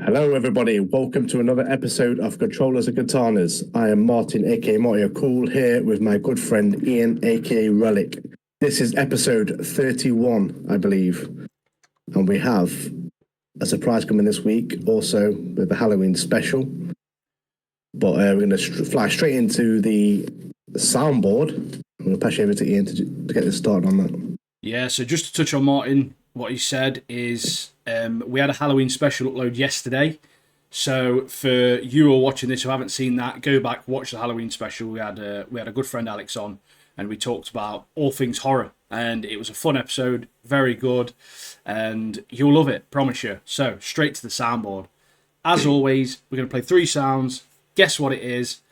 Hello, everybody. Welcome to another episode of Controllers and Katanas. I am Martin, aka Marty Cool, here with my good friend Ian, aka Relic. This is episode 31, I believe. And we have a surprise coming this week, also with the Halloween special. But we're going to fly straight into the soundboard. I'm going to pass you over to Ian to get this started on that. Yeah, so just to touch on Martin, what he said is we had a Halloween special upload yesterday. So for you all watching this who haven't seen that, go back, watch the Halloween special. We had a good friend Alex on, and we talked about all things horror. And it was a fun episode, very good, and you'll love it, promise you. So straight to the soundboard. As always, we're going to play 3 sounds, guess what it is.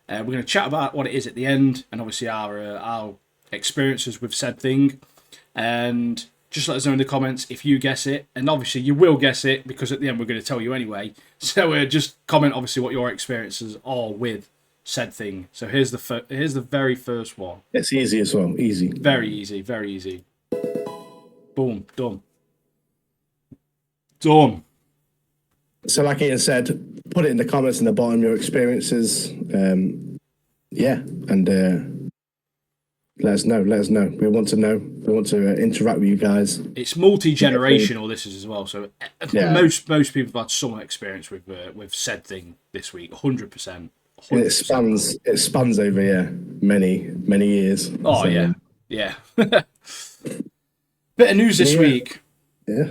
We're going to chat about what it is at the end, and obviously our experiences with said thing. And just let us know in the comments if you guess it. And obviously you will guess it because at the end we're going to tell you anyway. So just comment obviously what your experiences are with said thing. So here's the very first one. It's easy as well. Easy. Very easy. Very easy. Boom. Done. Done. So like Ian said, put it in the comments in the bottom, your experiences. Let us know. We want to know. We want to interact with you guys. It's multi-generational, this is as well. So most people have had some experience with said thing this week. 100%. It spans over many years. Oh, so, yeah. Bit of news this week. Yeah.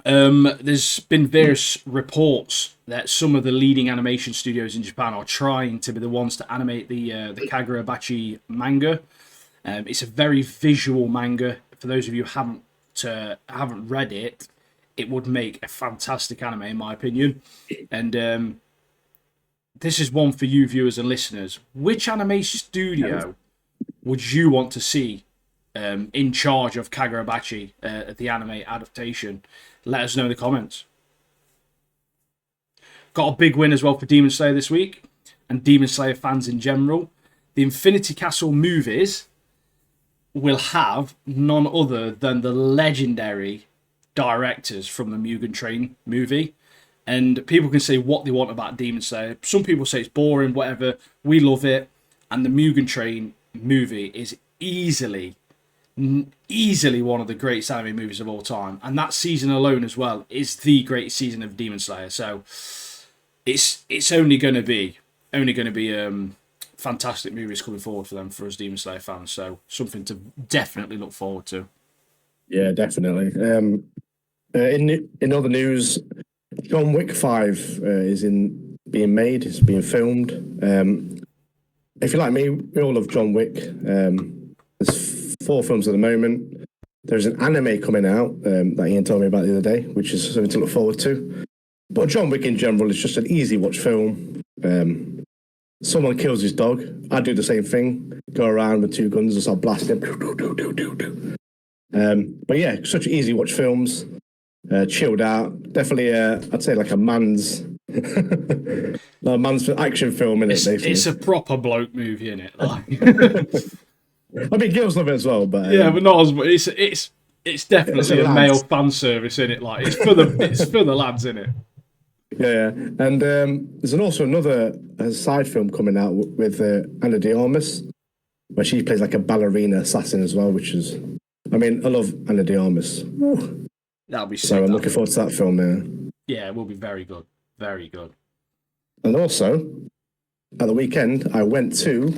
There's been various reports that some of the leading animation studios in Japan are trying to be the ones to animate the Kagurabachi manga. It's a very visual manga. For those of you who haven't read it, it would make a fantastic anime in my opinion. And this is one for you viewers and listeners. Which anime studio would you want to see in charge of Kagurabachi, the anime adaptation? Let us know in the comments. Got a big win as well for Demon Slayer this week, and Demon Slayer fans in general. The Infinity Castle movies will have none other than the legendary directors from the Mugen Train movie. And people can say what they want about Demon Slayer. Some people say it's boring, whatever. We love it. And the Mugen Train movie is easily one of the greatest anime movies of all time, and that season alone as well is the greatest season of Demon Slayer. So it's only going to be fantastic movies coming forward for us Demon Slayer fans. So something to definitely look forward to. Yeah, definitely. In other news, John Wick 5 is being made. It's being filmed. If you're like me, we all love John Wick. There's 4 films at the moment. There's an anime coming out that Ian told me about the other day, which is something to look forward to. But John Wick in general is just an easy watch film. Someone kills his dog, I do the same thing. Go around with 2 guns and start blasting. But yeah, such easy watch films. Chilled out. Definitely, I'd say like a man's action film in it. Basically, it's a proper bloke movie in it. Like. I mean, girls love it as well, but but not as much. It's definitely a male fan service in it. Like it's for the lads in it. Yeah. And there's also another side film coming out with Anna de Armas, where she plays like a ballerina assassin as well. Which is, I mean, I love Anna de Armas. That'll be sick. So I'm looking forward to that film. Yeah, it will be very good, very good. And also, at the weekend, I went to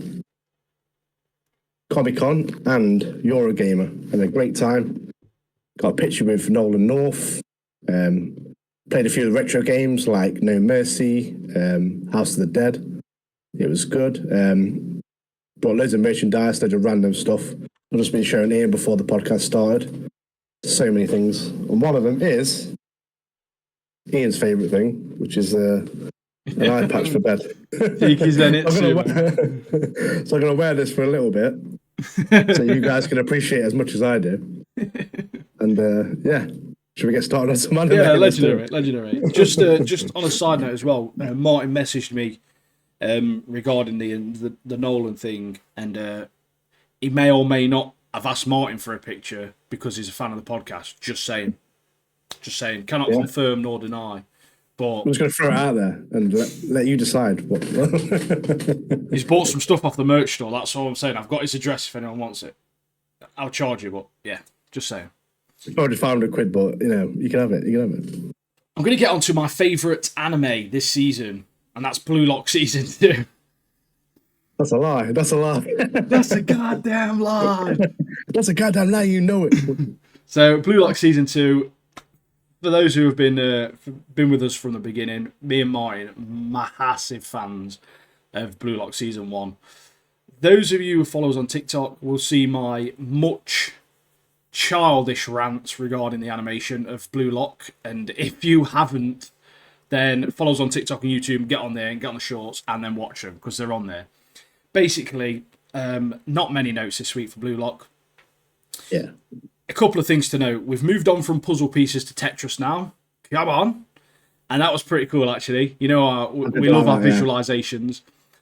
Comic-Con and Eurogamer. Had a great time. Got a picture with Nolan North. Played a few of the retro games like No Mercy, House of the Dead. It was good. Brought loads of merchandise, loads of random stuff. I've just been showing Ian before the podcast started. So many things. And one of them is Ian's favourite thing, which is an eye patch for bed. So I'm going to wear this for a little bit so you guys can appreciate it as much as I do. And should we get started on some anime? Yeah, legendary. Just on a side note as well, Martin messaged me regarding the Nolan thing, and he may or may not have asked Martin for a picture because he's a fan of the podcast. Just saying. Cannot confirm nor deny. But I'm just going to throw it out there and let you decide what. he's bought some stuff off the merch store. That's all I'm saying. I've got his address if anyone wants it. I'll charge you, but yeah, just saying. It's already £500, but you can have it. You can have it. I'm going to get on to my favourite anime this season, and that's Blue Lock Season 2. That's a lie. That's a lie. That's a goddamn lie. That's a goddamn lie. You know it. So, Blue Lock Season 2, for those who have been with us from the beginning, me and Martin, massive fans of Blue Lock Season 1. Those of you who follow us on TikTok will see my much childish rants regarding the animation of Blue Lock, and if you haven't, then follow us on TikTok and YouTube, get on there and get on the shorts and then watch them because they're on there. Basically, not many notes this week for Blue Lock. Yeah. A couple of things to note. We've moved on from puzzle pieces to Tetris now. Come on. And that was pretty cool, actually. We love our visualizations.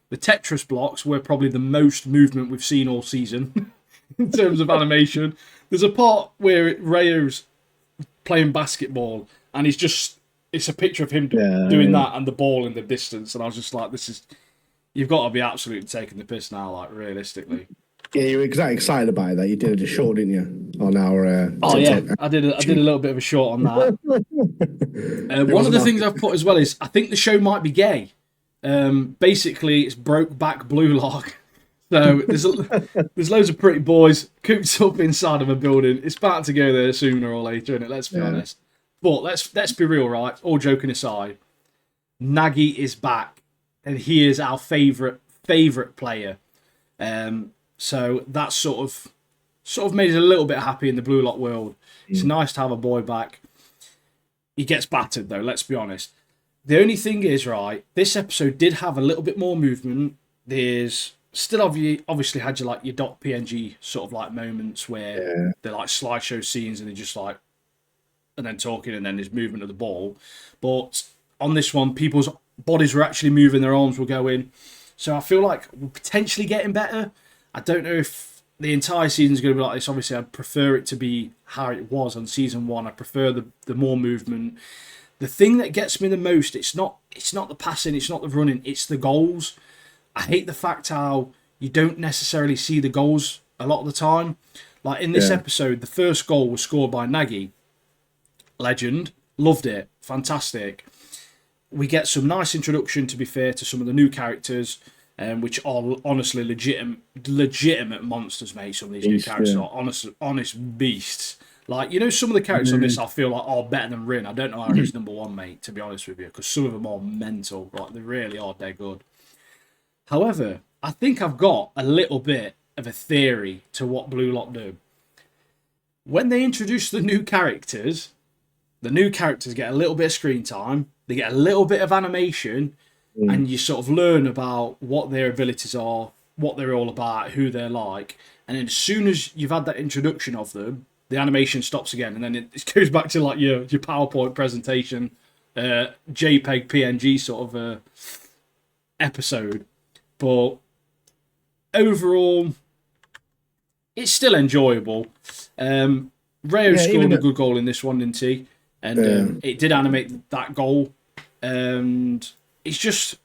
The Tetris blocks were probably the most movement we've seen all season in terms of animation. There's a part where Rayo's playing basketball and it's a picture of him doing that and the ball in the distance. And I was just like, you've got to be absolutely taking the piss now, like, realistically. Yeah, you were exactly excited about that. You did a short, didn't you, on our TikTok. Yeah, I did a little bit of a short on that. One of the things I've put as well is I think the show might be gay. Basically, it's Brokeback Blue Lock. So there's loads of pretty boys cooped up inside of a building. It's bound to go there sooner or later, isn't it? Let's be honest. But let's be real, right? All joking aside, Nagy is back, and he is our favourite player. So that sort of made us a little bit happy in the Blue Lock world. It's nice to have a boy back. He gets battered though, let's be honest. The only thing is, right, this episode did have a little bit more movement. There's still obviously had your .png sort of like moments where they're like slideshow scenes and they're just like, and then talking and then there's movement of the ball. But on this one, people's bodies were actually moving, their arms were going. So I feel like we're potentially getting better. I don't know if the entire season is going to be like this. Obviously, I'd prefer it to be how it was on season 1. I prefer the more movement. The thing that gets me the most, it's not the passing, it's not the running, it's the goals. I hate the fact how you don't necessarily see the goals a lot of the time. Like in this episode, the first goal was scored by Nagy. Legend. Loved it. Fantastic. We get some nice introduction, to be fair, to some of the new characters, which are honestly legitimate monsters, mate. Some of these new characters are honest beasts. Like, some of the characters on this I feel like are better than Rin. I don't know how he's number 1, mate, to be honest with you, because some of them are mental. Like, they really are dead good. However, I think I've got a little bit of a theory to what Blue Lock do. When they introduce the new characters get a little bit of screen time, they get a little bit of animation, and you sort of learn about what their abilities are, what they're all about, who they're like, and then as soon as you've had that introduction of them, the animation stops again, and then it goes back to like your PowerPoint presentation, JPEG, PNG sort of episode. But overall, it's still enjoyable. Rayo scored a good goal in this one, didn't he? And it did animate that goal. And it's just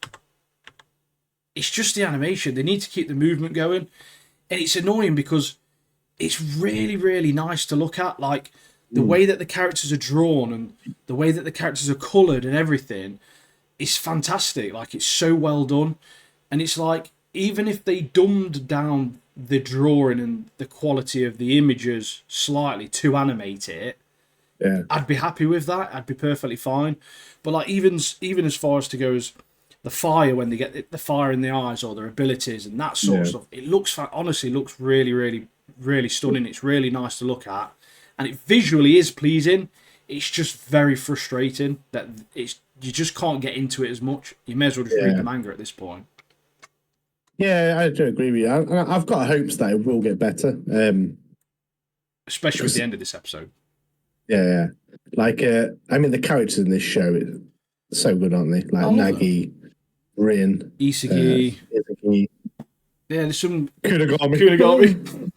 the animation. They need to keep the movement going. And it's annoying because it's really, really nice to look at. Like, the way that the characters are drawn and the way that the characters are coloured and everything is fantastic. Like, it's so well done. And it's like, even if they dumbed down the drawing and the quality of the images slightly to animate it, I'd be happy with that. I'd be perfectly fine. But like even as far as to go as the fire, when they get the fire in the eyes or their abilities and that sort of stuff, it honestly looks really, really, really stunning. It's really nice to look at, and it visually is pleasing. It's just very frustrating that you just can't get into it as much. You may as well just read the manga at this point. Yeah, I do agree with you. I've got hopes that it will get better. Especially with the end of this episode. Yeah. Like, the characters in this show are so good, aren't they? Like Nagy, Rin, Isagi. Isagi. Yeah, there's some... Kunigami.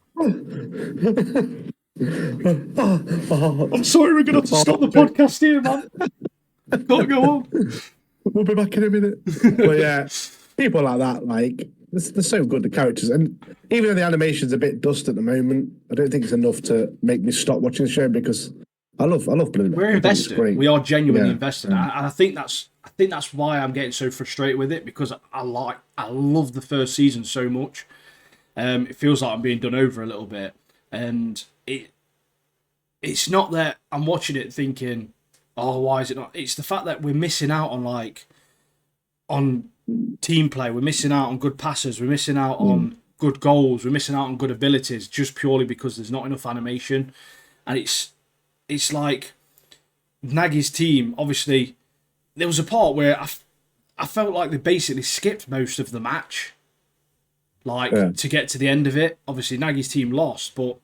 I'm sorry, we're going to have to stop the podcast here, man. Can't go on. We'll be back in a minute. But yeah, people like that, like they're so good, the characters, and even though the animation's a bit dust at the moment, I don't think it's enough to make me stop watching the show because I love Blue Lock. We're invested. We are genuinely invested, Yeah. and I think that's why I'm getting so frustrated with it because I love the first season so much. It feels like I'm being done over a little bit, and it's not that I'm watching it thinking, oh, why is it not? It's the fact that we're missing out on team play. We're missing out on good passes. We're missing out on good goals. We're missing out on good abilities just purely because there's not enough animation, and it's like Nagy's team. Obviously, there was a part where I felt like they basically skipped most of the match, to get to the end of it. Obviously, Nagy's team lost, but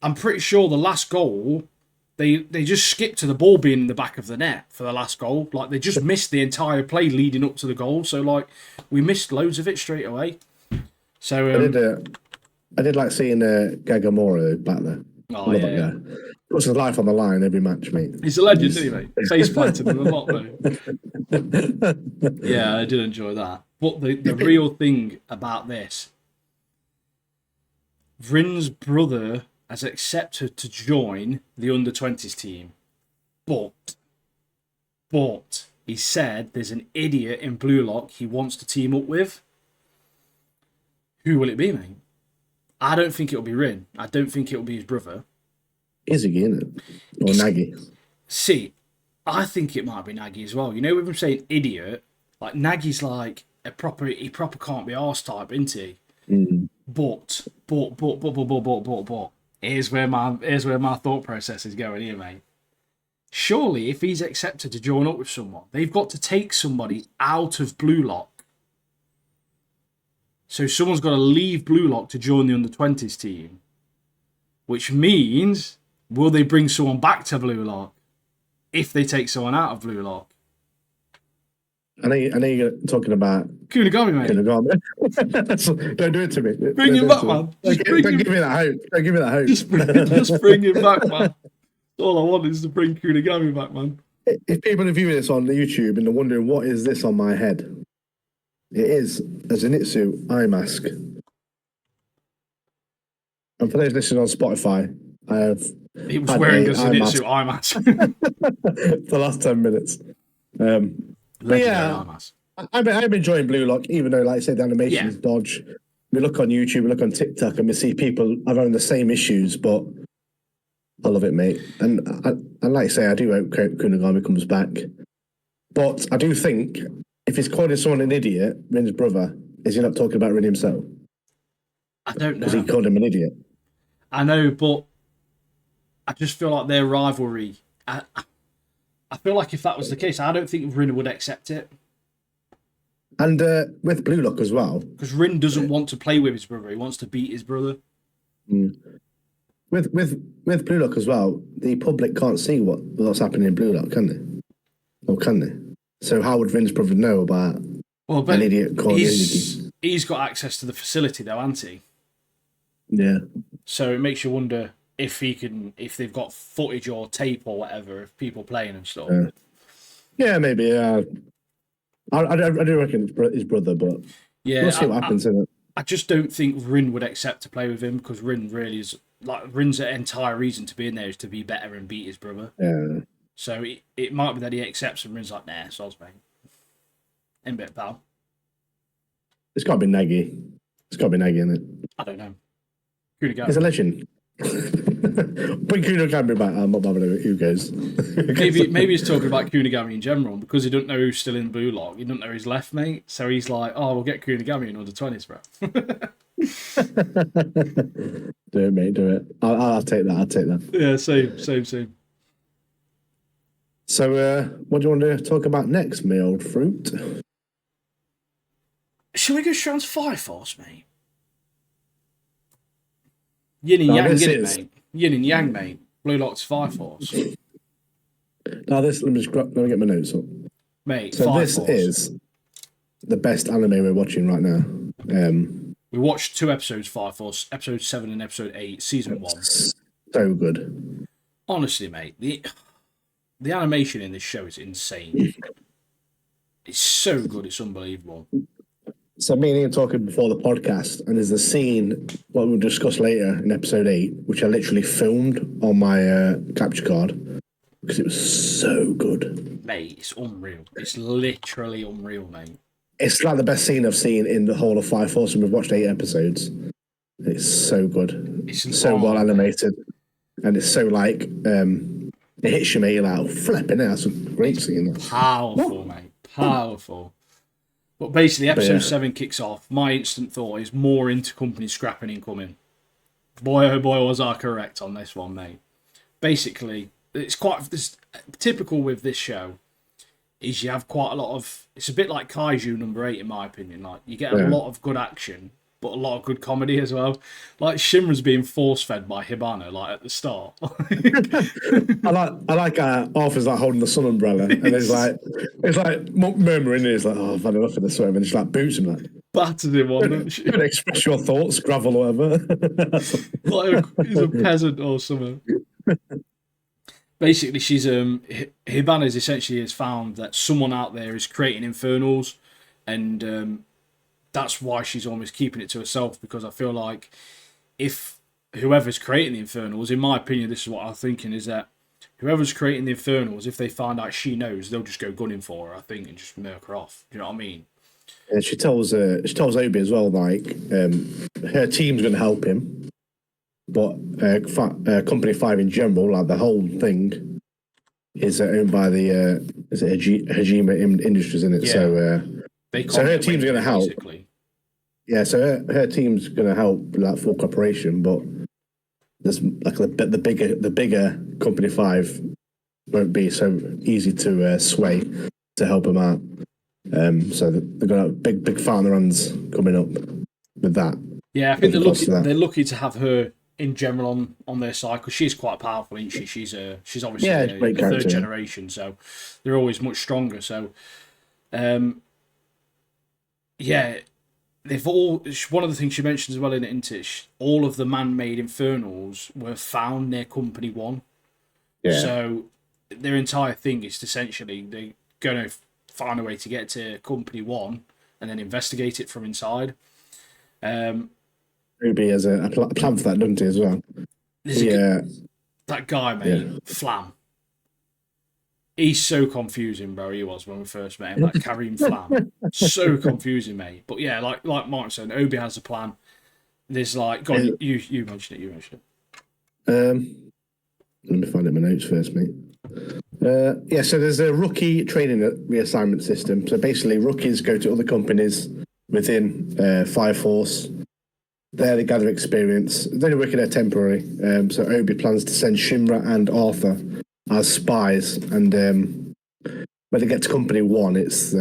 I'm pretty sure the last goal, they just skipped to the ball being in the back of the net for the last goal. Like, they just missed the entire play leading up to the goal. So, like, we missed loads of it straight away. So I did like seeing Gagamora back there. Oh, I love that guy. Puts his life on the line every match, mate. He's a legend, isn't he, mate? Face planted him a lot, though. Yeah, I did enjoy that. But the real thing about this, Vrin's brother has accepted to join the under-20s team, but he said there's an idiot in Blue Lock he wants to team up with. Who will it be, mate? I don't think it'll be Rin. I don't think it'll be his brother. Izzy, isn't it? Or Nagy. See, I think it might be Nagy as well. You know, with him saying idiot, like Nagy's like he proper can't be arse type, isn't he? But here's where my thought process is going here, mate. Surely, if he's accepted to join up with someone, they've got to take somebody out of Blue Lock. So someone's got to leave Blue Lock to join the under-20s team, which means, will they bring someone back to Blue Lock if they take someone out of Blue Lock? I know you're talking about Kunigami, mate. Kunigami. Don't do it to me. Bring him back, man. Don't give me that hope. Don't give me that hope. Just bring him back, man. All I want is to bring Kunigami back, man. If people are viewing this on YouTube and they're wondering what is this on my head, it is a Zenitsu eye mask. And for those listening on Spotify, I have. He was wearing a Zenitsu eye mask for the last 10 minutes. But yeah, I'm enjoying Blue Lock, even though, like I said, the animation is dodge. We look on YouTube, we look on TikTok, and we see people having the same issues, but I love it, mate. And like I say, I do hope Kunigami comes back. But I do think if he's calling someone an idiot, Rin's brother, is he not talking about Rin himself? I don't know. Because he called him an idiot. I know, but I just feel like their rivalry. I feel like if that was the case, I don't think Rin would accept it. And with Blue Lock as well. Because Rin doesn't want to play with his brother. He wants to beat his brother. With Blue Lock as well, the public can't see what's happening in Blue Lock, can they? Or can they? So how would Rin's brother know about an idiot called He's got access to the facility though, hasn't he? Yeah. So it makes you wonder if they've got footage or tape or whatever of people playing and stuff. Yeah, maybe. Yeah, I do reckon it's his brother, but we'll see what happens in it. I just don't think Rin would accept to play with him because Rin really is Rin's entire reason to be in there is to be better and beat his brother. Yeah. So it might be that he accepts and Rin's like, nah, soz, mate. In a bit, pal. It's got to be Nagy. It's got to be Nagy, isn't it? I don't know. Kunigami. He's a legend. Bring Kunigami back. I'm not bothered who goes. maybe he's talking about Kunigami in general because he doesn't know who's still in Blue Lock. He doesn't know his left mate. So he's like, oh, we'll get Kunigami in under 20s, bro. Do it, mate. Do it. I'll take that. Yeah, same. So, what do you want to talk about next, my old fruit? Shall we go straight on to Fire Force, mate? Yin and Yang, mate. Yin and Yang, mate. Blue Lock's Fire Force. Now let me get my notes up. Mate, so Fire this Force is the best anime we're watching right now. We watched 2 episodes, Fire Force, episode 7 and episode 8, season 1. So good. Honestly, mate, the animation in this show is insane. It's so good, it's unbelievable. So me and Ian talking before the podcast, and there's a scene what we'll discuss later in episode 8, which I literally filmed on my capture card because it was so good. Mate, it's unreal. It's literally unreal, mate. It's like the best scene I've seen in the whole of Fire Force, and we've watched 8 episodes. It's so good. It's so well animated, and it's so like it hits you, mate. You're like, oh, flipping it. That's a great scene. Powerful, mate. Powerful. But basically, episode 7 kicks off. My instant thought is more intercompany scrapping incoming. Boy, oh boy, was I correct on this one, mate. Basically, it's typical with this show is you have quite a lot of... It's a bit like Kaiju number 8, in my opinion. Like, you get a lot of good action, but a lot of good comedy as well. Like, Shinra's being force-fed by Hibana, like, at the start. I like Arthur's like holding the sun umbrella, and it's like murmuring, and he's like, oh, I've had enough of this, and just like boots him, like, batters him on them. You can express your thoughts, gravel or whatever. Like he's a peasant or something. Basically, she's Hibana's essentially has found that someone out there is creating infernals, and that's why she's almost keeping it to herself, because I feel like if whoever's creating the infernals, in my opinion, this is what I'm thinking, is that whoever's creating the infernals, if they find out she knows, they'll just go gunning for her, I think, and just murk her off. Do you know what I mean? And she tells Obi as well, like her team's going to help him, but Company 5 in general, like the whole thing, is owned by the is it Hajime Industries in it. Yeah. So her team's going to help. Basically. Yeah, so her team's going to help like full cooperation, but there's like the bigger Company 5 won't be so easy to sway to help him out. So they've got a big fight on their hands coming up with that. Yeah, I think they're lucky to have her in general on their side, because she's quite powerful, isn't she? She's obviously a third generation, so they're always much stronger. So, yeah, they've all. One of the things she mentions as well in it, all of the man-made infernals were found near Company 1. Yeah. So their entire thing is essentially they're going to find a way to get to Company 1 and then investigate it from inside. Ruby has a plan for that, doesn't he, as well? That guy, mate, Flam. He's so confusing, bro. He was when we first met him, like Kareem Flam. So confusing, mate. But yeah, like Martin said, Obi has a plan. There's like, God, you mentioned it. You mentioned it. Let me find it in my notes first, mate. So there's a rookie training reassignment system. So basically, rookies go to other companies within Fire Force. There they gather experience. They're only working there temporary. So Obi plans to send Shinra and Arthur as spies. And when they get to Company 1, it's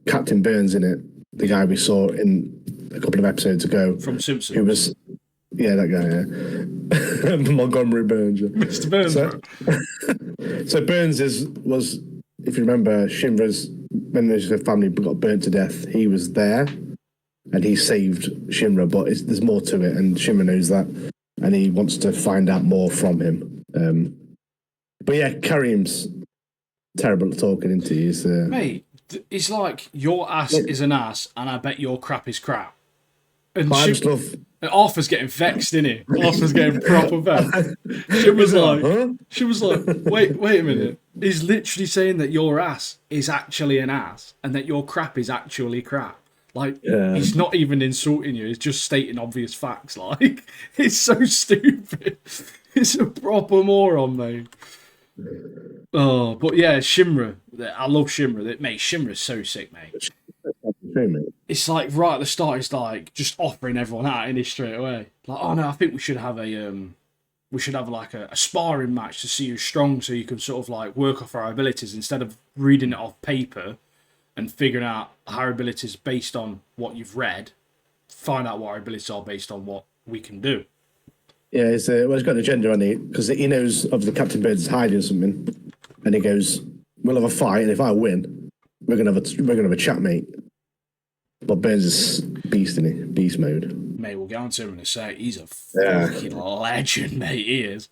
Captain Burns in it, the guy we saw in a couple of episodes ago. From Simpsons. Who was... Yeah, that guy, yeah. Montgomery Burns. Mr. Burns. So Burns was, if you remember, Shinra's, when his family got burnt to death, he was there and he saved Shinra, but there's more to it, and Shinra knows that, and he wants to find out more from him. But yeah, Kareem's terrible at talking, isn't he? He's, mate, it's like, your ass is an ass, and I bet your crap is crap. And I just love... Arthur's getting vexed, isn't he? Arthur's getting proper vexed. She was like, wait a minute. He's literally saying that your ass is actually an ass and that your crap is actually crap. Like, he's not even insulting you. He's just stating obvious facts. Like, it's so stupid. It's a proper moron, mate. Oh, but yeah, Shinra. I love Shinra. Mate, Shinra's so sick, mate. It's like right at the start, it's like just offering everyone out in it straight away. Like, oh no, I think we should have like a sparring match to see who's strong, so you can sort of like work off our abilities instead of reading it off paper and figuring out our abilities based on what you've read. Find out what our abilities are based on what we can do. Yeah, he's got an agenda on it, because he knows obviously Captain Bird's hiding something, and he goes, "We'll have a fight, and if I win, we're gonna have a chat, mate." But Burns is beast, isn't he? Beast mode. Mate, we'll get on to him in a sec. He's a fucking legend, mate. He is.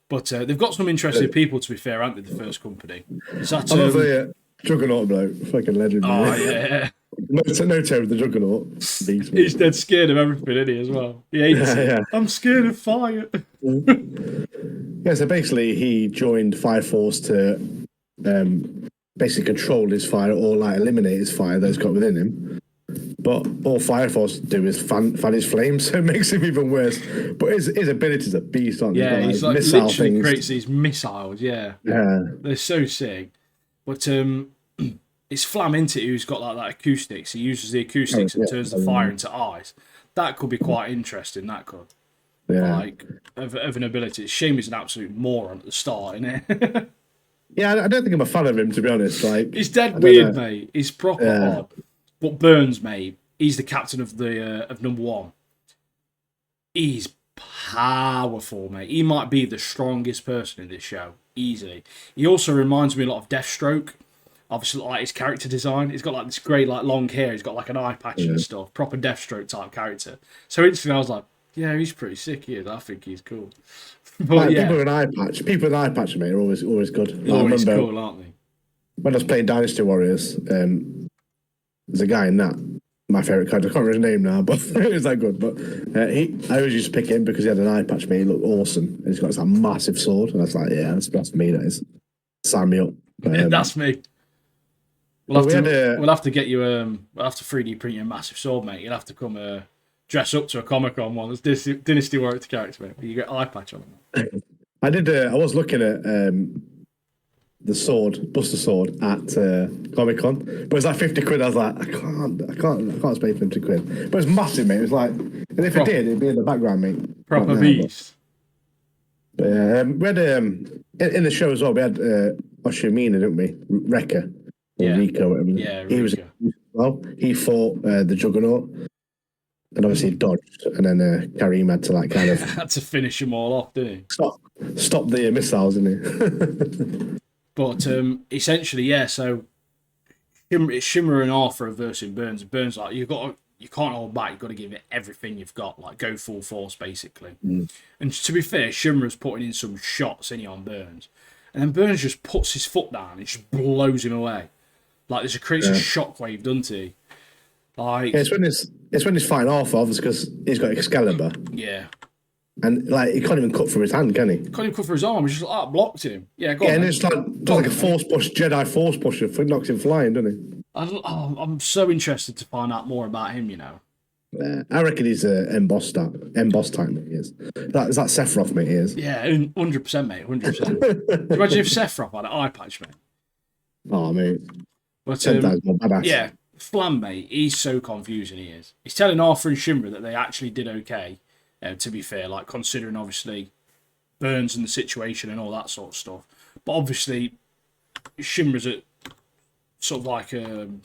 But they've got some interesting people, to be fair, aren't they, the first company? Is that, I love the Juggernaut bloke. Fucking legend. oh, Man. yeah. No terror, the Juggernaut. Beast, He's dead scared of everything, isn't he, as well? He hates it. yeah. I'm scared of fire. Yeah, so basically he joined Fire Force to basically control his fire or like eliminate his fire that he's got within him. But all Fire Force do is fan his flames, so it makes him even worse. But his abilities are beast, aren't they? Yeah, Got, he's like missile literally things. creates these missiles, yeah. They're so sick. But it's Flam into it who's got like that acoustics. He uses the acoustics and turns the fire into ice. That could be quite interesting, that could. Yeah. Like, of an ability. It's a shame he's an absolute moron at the start, isn't it? Yeah, I don't think I'm a fan of him, to be honest. Like, He's dead weird, mate. He's proper odd. But Burns, mate, he's the captain of the of number 1. He's powerful, mate. He might be the strongest person in this show, easily. He also reminds me a lot of Deathstroke. Obviously, like his character design. He's got like this grey, like long hair. He's got like an eye patch and stuff. Proper Deathstroke type character. So instantly I was like, yeah, he's pretty sick, he is. I think he's cool. But like, yeah, people with an eye patch, mate, are always good. they're always cool, aren't they? When I was playing Dynasty Warriors, there's a guy in that, my favourite character, I can't remember his name now, but it was that good. But I always used to pick him because he had an eye patch, mate. He looked awesome. And he's got this like, massive sword. And I was like, yeah, that's me, that is. Sign me up. That's me. We'll have to get you. We'll have to 3D print you a massive sword, mate. You'll have to come dress up to a Comic-Con one. It's Dynasty Warriors character, mate. You get eye patch on them. I did. I was looking at the sword, Buster Sword at Comic Con, but it was like 50 quid. I was like, I can't spend 50 quid. But it was massive, mate. It was like, and if it did, it'd be in the background, mate. Proper beast. But we had in the show as well. We had Oshimina, didn't we? Rekka. Or Rico, whatever. Yeah, He fought the Juggernaut, and obviously dodged, and then Kareem had to like kind of had to finish them all off, didn't he? Stop the missiles, didn't he? But essentially, yeah. So it's Shimmer and Arthur versing Burns. And Burns like you can't hold back. You've got to give it everything you've got. Like go full force, basically. And to be fair, Shimmer's putting in some shots in on Burns, and then Burns just puts his foot down and just blows him away. Like there's creates a shockwave, doesn't he? Like it's when he's fighting Arthur, obviously, because he's got Excalibur. Yeah. And like he can't even cut through his hand, can he? Can't even cut through his arm. He's just like blocked him. Yeah, go on. And Man. it's like a force push, Jedi force pusher. It knocks him flying, doesn't he? I'm so interested to find out more about him. You know. I reckon he's embossed type. Mate, he is. Is that Sephiroth, mate? He is. Yeah, 100%, mate. 100%. Imagine if Sephiroth had an eye patch, mate. Oh, mate. But yeah, Flam, mate. He's so confusing. He is. He's telling Arthur and Shimmer that they actually did okay. To be fair, like considering obviously Burns and the situation and all that sort of stuff. But obviously, Shimmer's at sort of like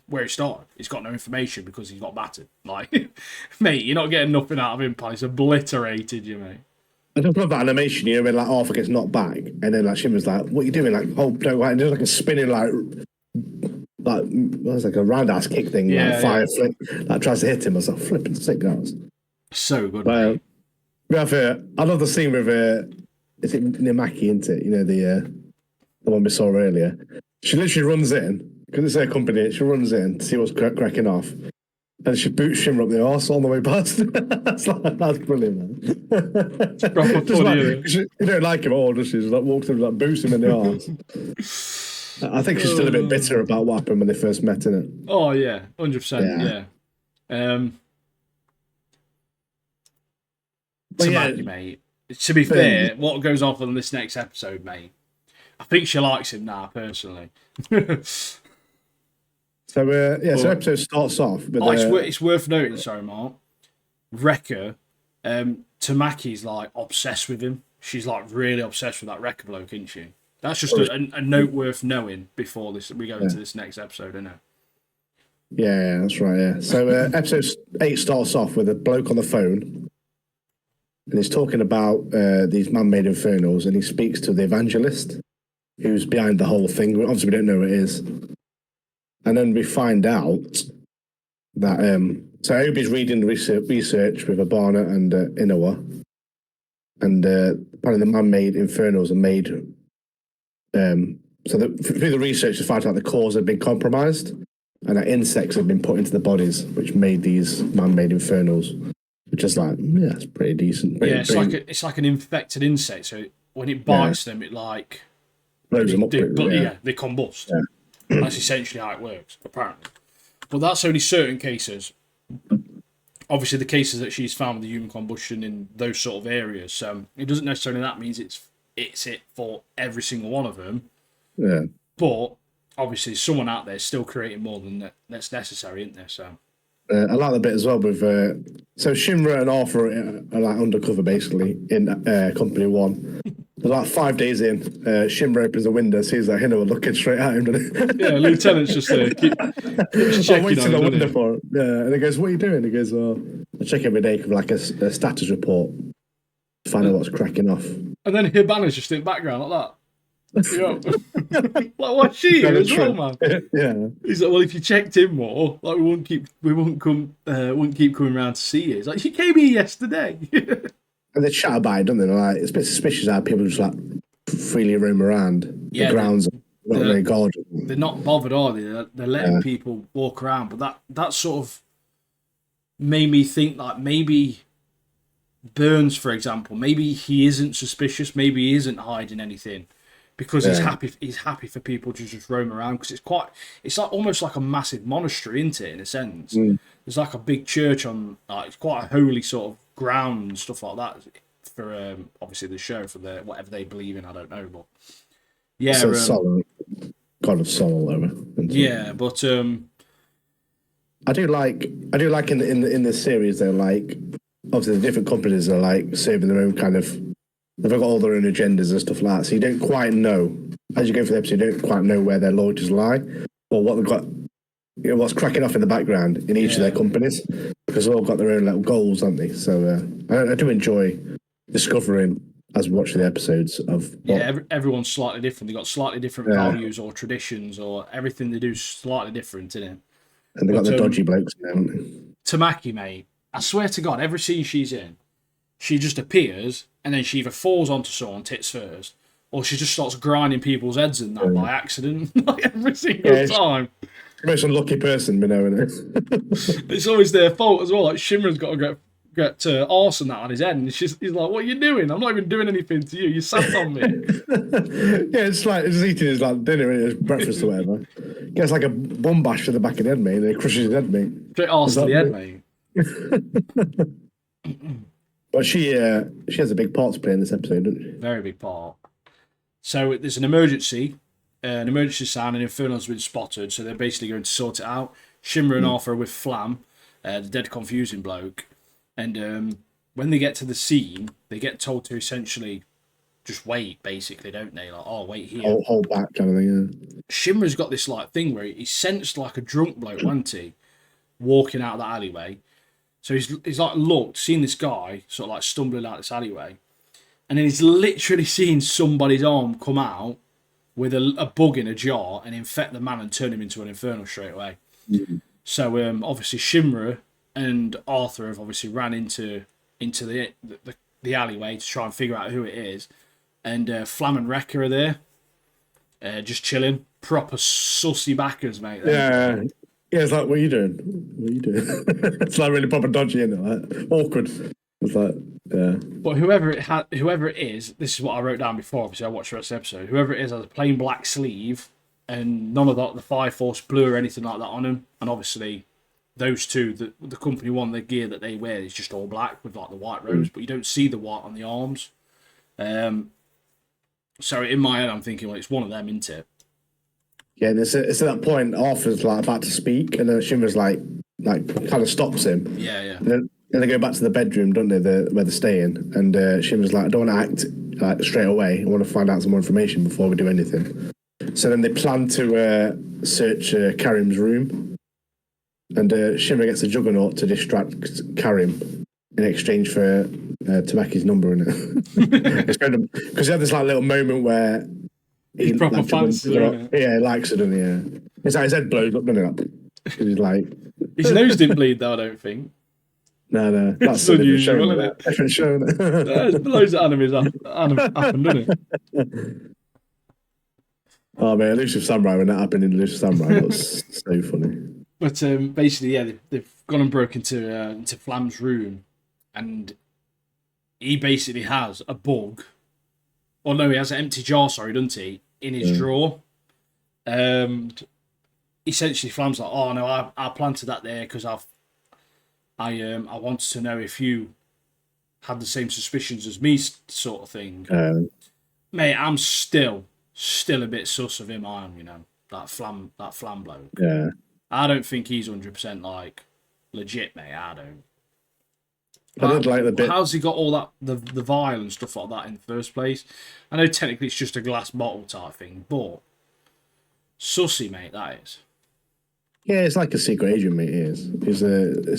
where he started. He's got no information because he's got battered. Like, mate, you're not getting nothing out of him, pal. He's obliterated you, mate. I just love that animation, you know, when like Arthur gets knocked back, and then like Shimmer's like, "What are you doing?" Like, "Oh, don't," and there's like a spinning like what's like a roundhouse kick thing, like fire flip, like tries to hit him. I was like, flipping sick, guys. So good. But, I love the scene with is it Nimaki, isn't it? You know the one we saw earlier. She literally runs in because it's her company. She runs in to see what's cracking off, and she boots Shimmer up the arse on the way past. that's brilliant, man. You don't like him at all, does she? She like walks him, like boots him in the arse. I think she's still a bit bitter about what happened when they first met, isn't it? Oh yeah, 100%. Yeah. Tamaki, mate. To be fair, what goes on in this next episode, mate, I think she likes him now, personally. So episode starts off with... it's worth noting, sorry, Mark. Rekka, Tamaki's, like, obsessed with him. She's, like, really obsessed with that Rekka bloke, isn't she? That's just a note worth knowing before we go into this next episode, isn't it? Yeah, that's right, yeah. So episode 8 starts off with a bloke on the phone, and he's talking about these man-made infernals, and he speaks to the evangelist, who's behind the whole thing. Obviously, we don't know who it is. And then we find out that... so Obi's reading research with Abana and Inoa, and apparently the man-made infernals are made. Through the research, they found out the cores had been compromised, and that insects had been put into the bodies, which made these man-made infernals. Which is like, yeah, it's pretty decent. It's like an infected insect. So when it bites them, it like blows them up. they combust. Yeah. That's essentially how it works, apparently. But that's only certain cases. Obviously, the cases that she's found with the human combustion in those sort of areas. So it doesn't necessarily that means it's it for every single one of them. Yeah. But obviously, someone out there is still creating more than that's necessary, isn't there? So. I like the bit as well with so Shinra and Arthur are like undercover basically in Company 1. They're like 5 days in. Shinra opens a window, sees that Hino looking straight at him. Yeah, Lieutenant's just there. Keeps checking waiting in the window it? for him. Yeah, and he goes, "What are you doing?" He goes, "Well, I check every day for like a status report, find out what's cracking off." And then Hibana's just in the background like that. Like what's she here as well, man? Yeah. He's like, well, if you checked in more, like we wouldn't keep coming around to see you. It's like she came here yesterday. And they chat about it, don't they? They're like, it's a bit suspicious how people just like freely roam around the grounds. Not very guarded. They're not bothered, are they? They're letting people walk around. But that sort of made me think like maybe Burns, for example, maybe he isn't suspicious. Maybe he isn't hiding anything. Because he's happy for people to just roam around because it's like almost like a massive monastery, isn't it? In a sense, there's like a big church on it's quite a holy sort of ground and stuff like that for obviously the show for the whatever they believe in. I don't know, but yeah, so God of soul over. Yeah, but I do like in the series they're like obviously the different companies are like serving their own kind of. They've got all their own agendas and stuff like that. So you don't quite know, as you go through the episode, you don't quite know where their loyalties lie or what they've got, what's cracking off in the background in each of their companies because they've all got their own little goals, haven't they? So I do enjoy discovering as we watch the episodes of. Everyone's slightly different. They've got slightly different values or traditions or everything they do is slightly different, isn't it? And they've got the dodgy blokes now, haven't they? Tamaki, mate, I swear to God, every scene she's in, she just appears and then she either falls onto someone tits first or she just starts grinding people's heads in that by accident like every single time. The most unlucky person, we know, isn't it? It's always their fault as well. Like Shimmer's got to get arse and that on his head and he's like, what are you doing? I'm not even doing anything to you. You sat on me. It's like he's eating his like dinner and his breakfast or whatever. Gets like a bum bash to the back of the head, mate, and he crushes his head, mate. Straight arse to the head, mate. But she has a big part to play in this episode, doesn't she? Very big part. So there's an emergency sound, and Inferno's been spotted, so they're basically going to sort it out. Shimmer and Arthur are with Flam, the dead confusing bloke, and when they get to the scene, they get told to essentially just wait, basically, don't they? Like, oh, wait here. Hold back, kind of thing, yeah. Shimmer's got this like thing where he sensed like a drunk bloke, wasn't he, walking out of the alleyway. So he's like seen this guy sort of like stumbling out this alleyway, and then he's literally seen somebody's arm come out with a bug in a jar and infect the man and turn him into an infernal straight away. Mm-hmm. So obviously Shimra and Arthur have obviously ran into the alleyway to try and figure out who it is, and Flam and Rekka are there, just chilling, proper sussy backers, mate. Yeah. Yeah, it's like, what are you doing? It's like really proper dodgy, isn't it? Like, awkward. It's like, yeah. But whoever it is, this is what I wrote down before. Obviously, I watched the rest of the episode. Whoever it is has a plain black sleeve, and none of the Fire Force blue or anything like that on him. And obviously, those two, the company one, the gear that they wear is just all black with like the white robes, but you don't see the white on the arms. So in my head, I'm thinking, well, it's one of them, isn't it? Yeah, and it's at that point, Arthur's like about to speak, and then Shimmer's like kind of stops him. Yeah, yeah. And then they go back to the bedroom, don't they, where they're staying, and Shimmer's like, I don't want to act like straight away. I want to find out some more information before we do anything. So then they plan to search Karim's room, and Shimmer gets a juggernaut to distract Karim in exchange for Tamaki's number in it. Because he had this like little moment where he proper fancies it. Yeah, he likes it, doesn't he? Yeah. It's like his head blows up, doesn't it? He's like... His nose didn't bleed, though, I don't think. No, that's It's a different show. unusual, isn't That it? different show. There's loads of animes happened, doesn't it? Oh man, Elusive Samurai, when that happened in Elusive Samurai, that was so funny. But basically, yeah, they've gone and broke into Flam's room, and he basically has a bug. Or no, he has an empty jar, sorry, doesn't he, in his drawer. Essentially, Flam's like, oh no, I planted that there because I wanted to know if you had the same suspicions as me, sort of thing. Mate, I'm still a bit sus of him. That Flam bloke. Yeah. I don't think he's 100% like legit, mate. I don't. I did like the bit. How's he got all that the vial and stuff like that in the first place? I know technically it's just a glass bottle type thing, but sussy, mate, that is. Yeah, it's like a secret agent, mate. He is.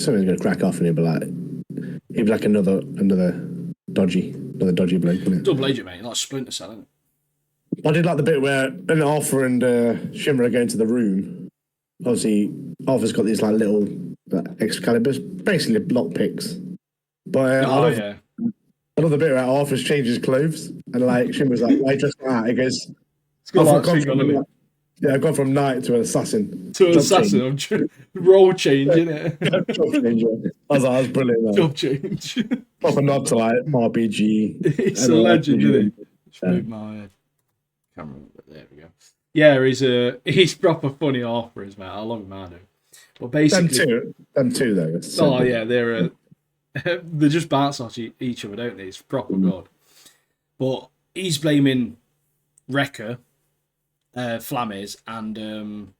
Something's going to crack off, and he'll be like another dodgy bloke, isn't it? Double agent, mate, like Splinter Cell, isn't it? I did like the bit where Arthur and Shimmer are going to the room. Obviously, Arthur's got these like little Excaliburs, basically lockpicks. But I love the bit where Arthur's changed his clothes, and like Shimmer's like, "Why dressed like that?" He goes, It's got like thing on it. Yeah, I've gone from knight to an assassin. To an assassin, I'm role change, innit? Job change. I was like, that's brilliant. Man. Job change. Proper nod to like RPG. It's a legend, isn't it? Just move my head. Can't remember. There we go. Yeah, he's proper funny Arthur is, mate. I love him, I do. But basically, them two though. Oh yeah, they just bounce off each other, don't they? It's proper good. But he's blaming Wrecker, Flam is, and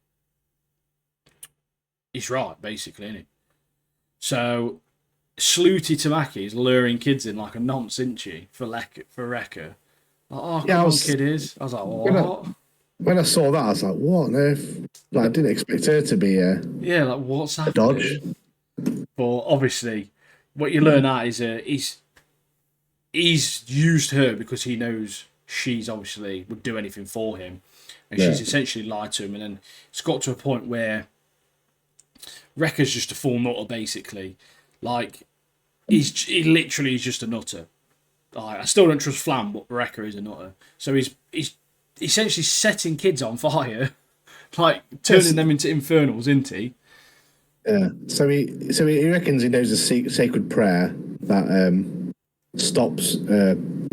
he's right, basically, isn't he? So Slooty Tamaki is luring kids in like a nonce, isn't she, for Wrecker? Like, oh, come on, kid is. I was like, what? When I saw that, I was like, what on earth? Like, I didn't expect her to be yeah, like, what's happening? Dodge. But obviously, what you learn out is he's used her because he knows she's obviously would do anything for him. And she's essentially lied to him. And then it's got to a point where Wrecker's just a full nutter, basically. Like, he literally is just a nutter. I still don't trust Flam, but Wrecker is a nutter. So he's essentially setting kids on fire, like turning them into infernals, isn't he? Yeah. So he reckons he knows a sacred prayer that stops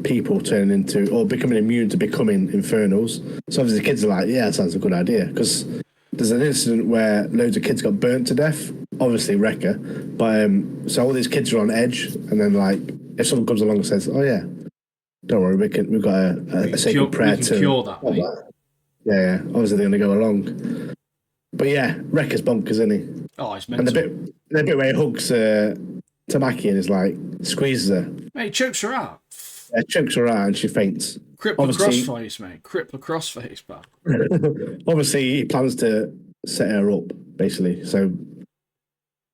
people turning into or becoming immune to becoming infernals. So obviously the kids are like, yeah, that sounds a good idea, because there's an incident where loads of kids got burnt to death. Obviously Wrecker, but so all these kids are on edge, and then like if someone comes along and says, "Oh yeah, don't worry, we've got a sacred prayer to cure that." Mate. Yeah. Obviously they're going to go along. But yeah, Wrecker's bonkers, isn't he? Oh, it's mental. And the bit where he hugs Tamaki and is like squeezes her. Mate, chokes her out. Yeah, chokes her out and she faints. Crippler crossface, mate. Crippler crossface, pal. Obviously, he plans to set her up, basically. So,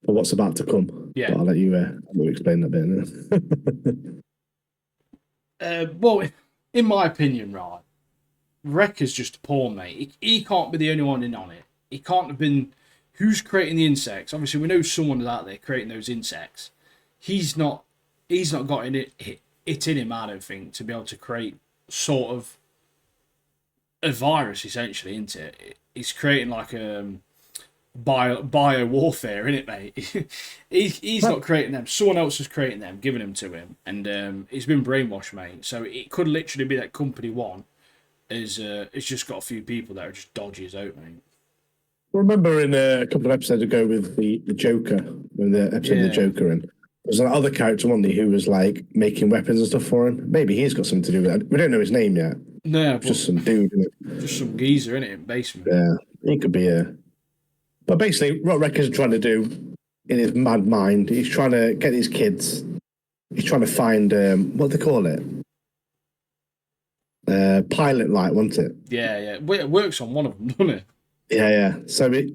for what's about to come. Yeah. But I'll let you explain that bit. Well, in my opinion, right, Wrecker's just a pawn, mate. He can't be the only one in on it. He can't have been. Who's creating the insects? Obviously, we know someone is out there creating those insects. He's not got it in him, I don't think, to be able to create sort of a virus, essentially, isn't it? He's creating like a bio warfare, isn't it, mate? he's not creating them. Someone else is creating them, giving them to him, and he's been brainwashed, mate. So it could literally be that Company One it's just got a few people that are just dodgy as out, mate. Remember in a couple of episodes ago with the Joker, when the episode of the Joker, and there's another character, one who was like making weapons and stuff for him. Maybe he's got something to do with it. We don't know his name yet. No, just some dude, isn't it? Just some geezer, innit, in the basement. Yeah, he could be a. But basically, what Wrecker's trying to do in his mad mind, he's trying to get these kids. He's trying to find what do they call it? Pilot light, wasn't it? Yeah. Well, it works on one of them, doesn't it? Yeah. So he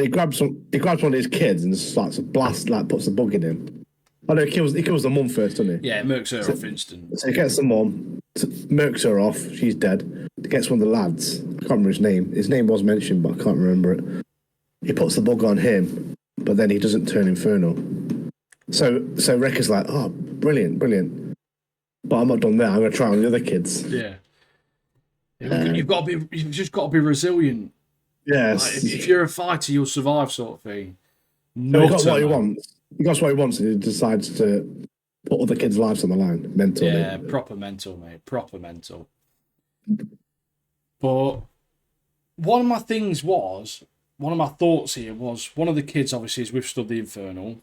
grabs one of his kids and starts to blast, like puts the bug in him. Oh no, he kills the mum first, doesn't he? Yeah, murks her off instant. So he gets the mum, murks her off, she's dead. He gets one of the lads, I can't remember his name. His name was mentioned, but I can't remember it. He puts the bug on him, but then he doesn't turn infernal. So Rekka's like, oh, brilliant, brilliant. But I'm not done there. I'm going to try on the other kids. Yeah. You've just got to be resilient. Like, Yes. if you're a fighter, you'll survive, sort of thing. So he got Nutter, what he man. wants. He got what he wants, and he decides to put other kids' lives on the line mentally. Yeah, proper mental, mate. Proper mental. But one of my thoughts here was one of the kids obviously has withstood the Infernal,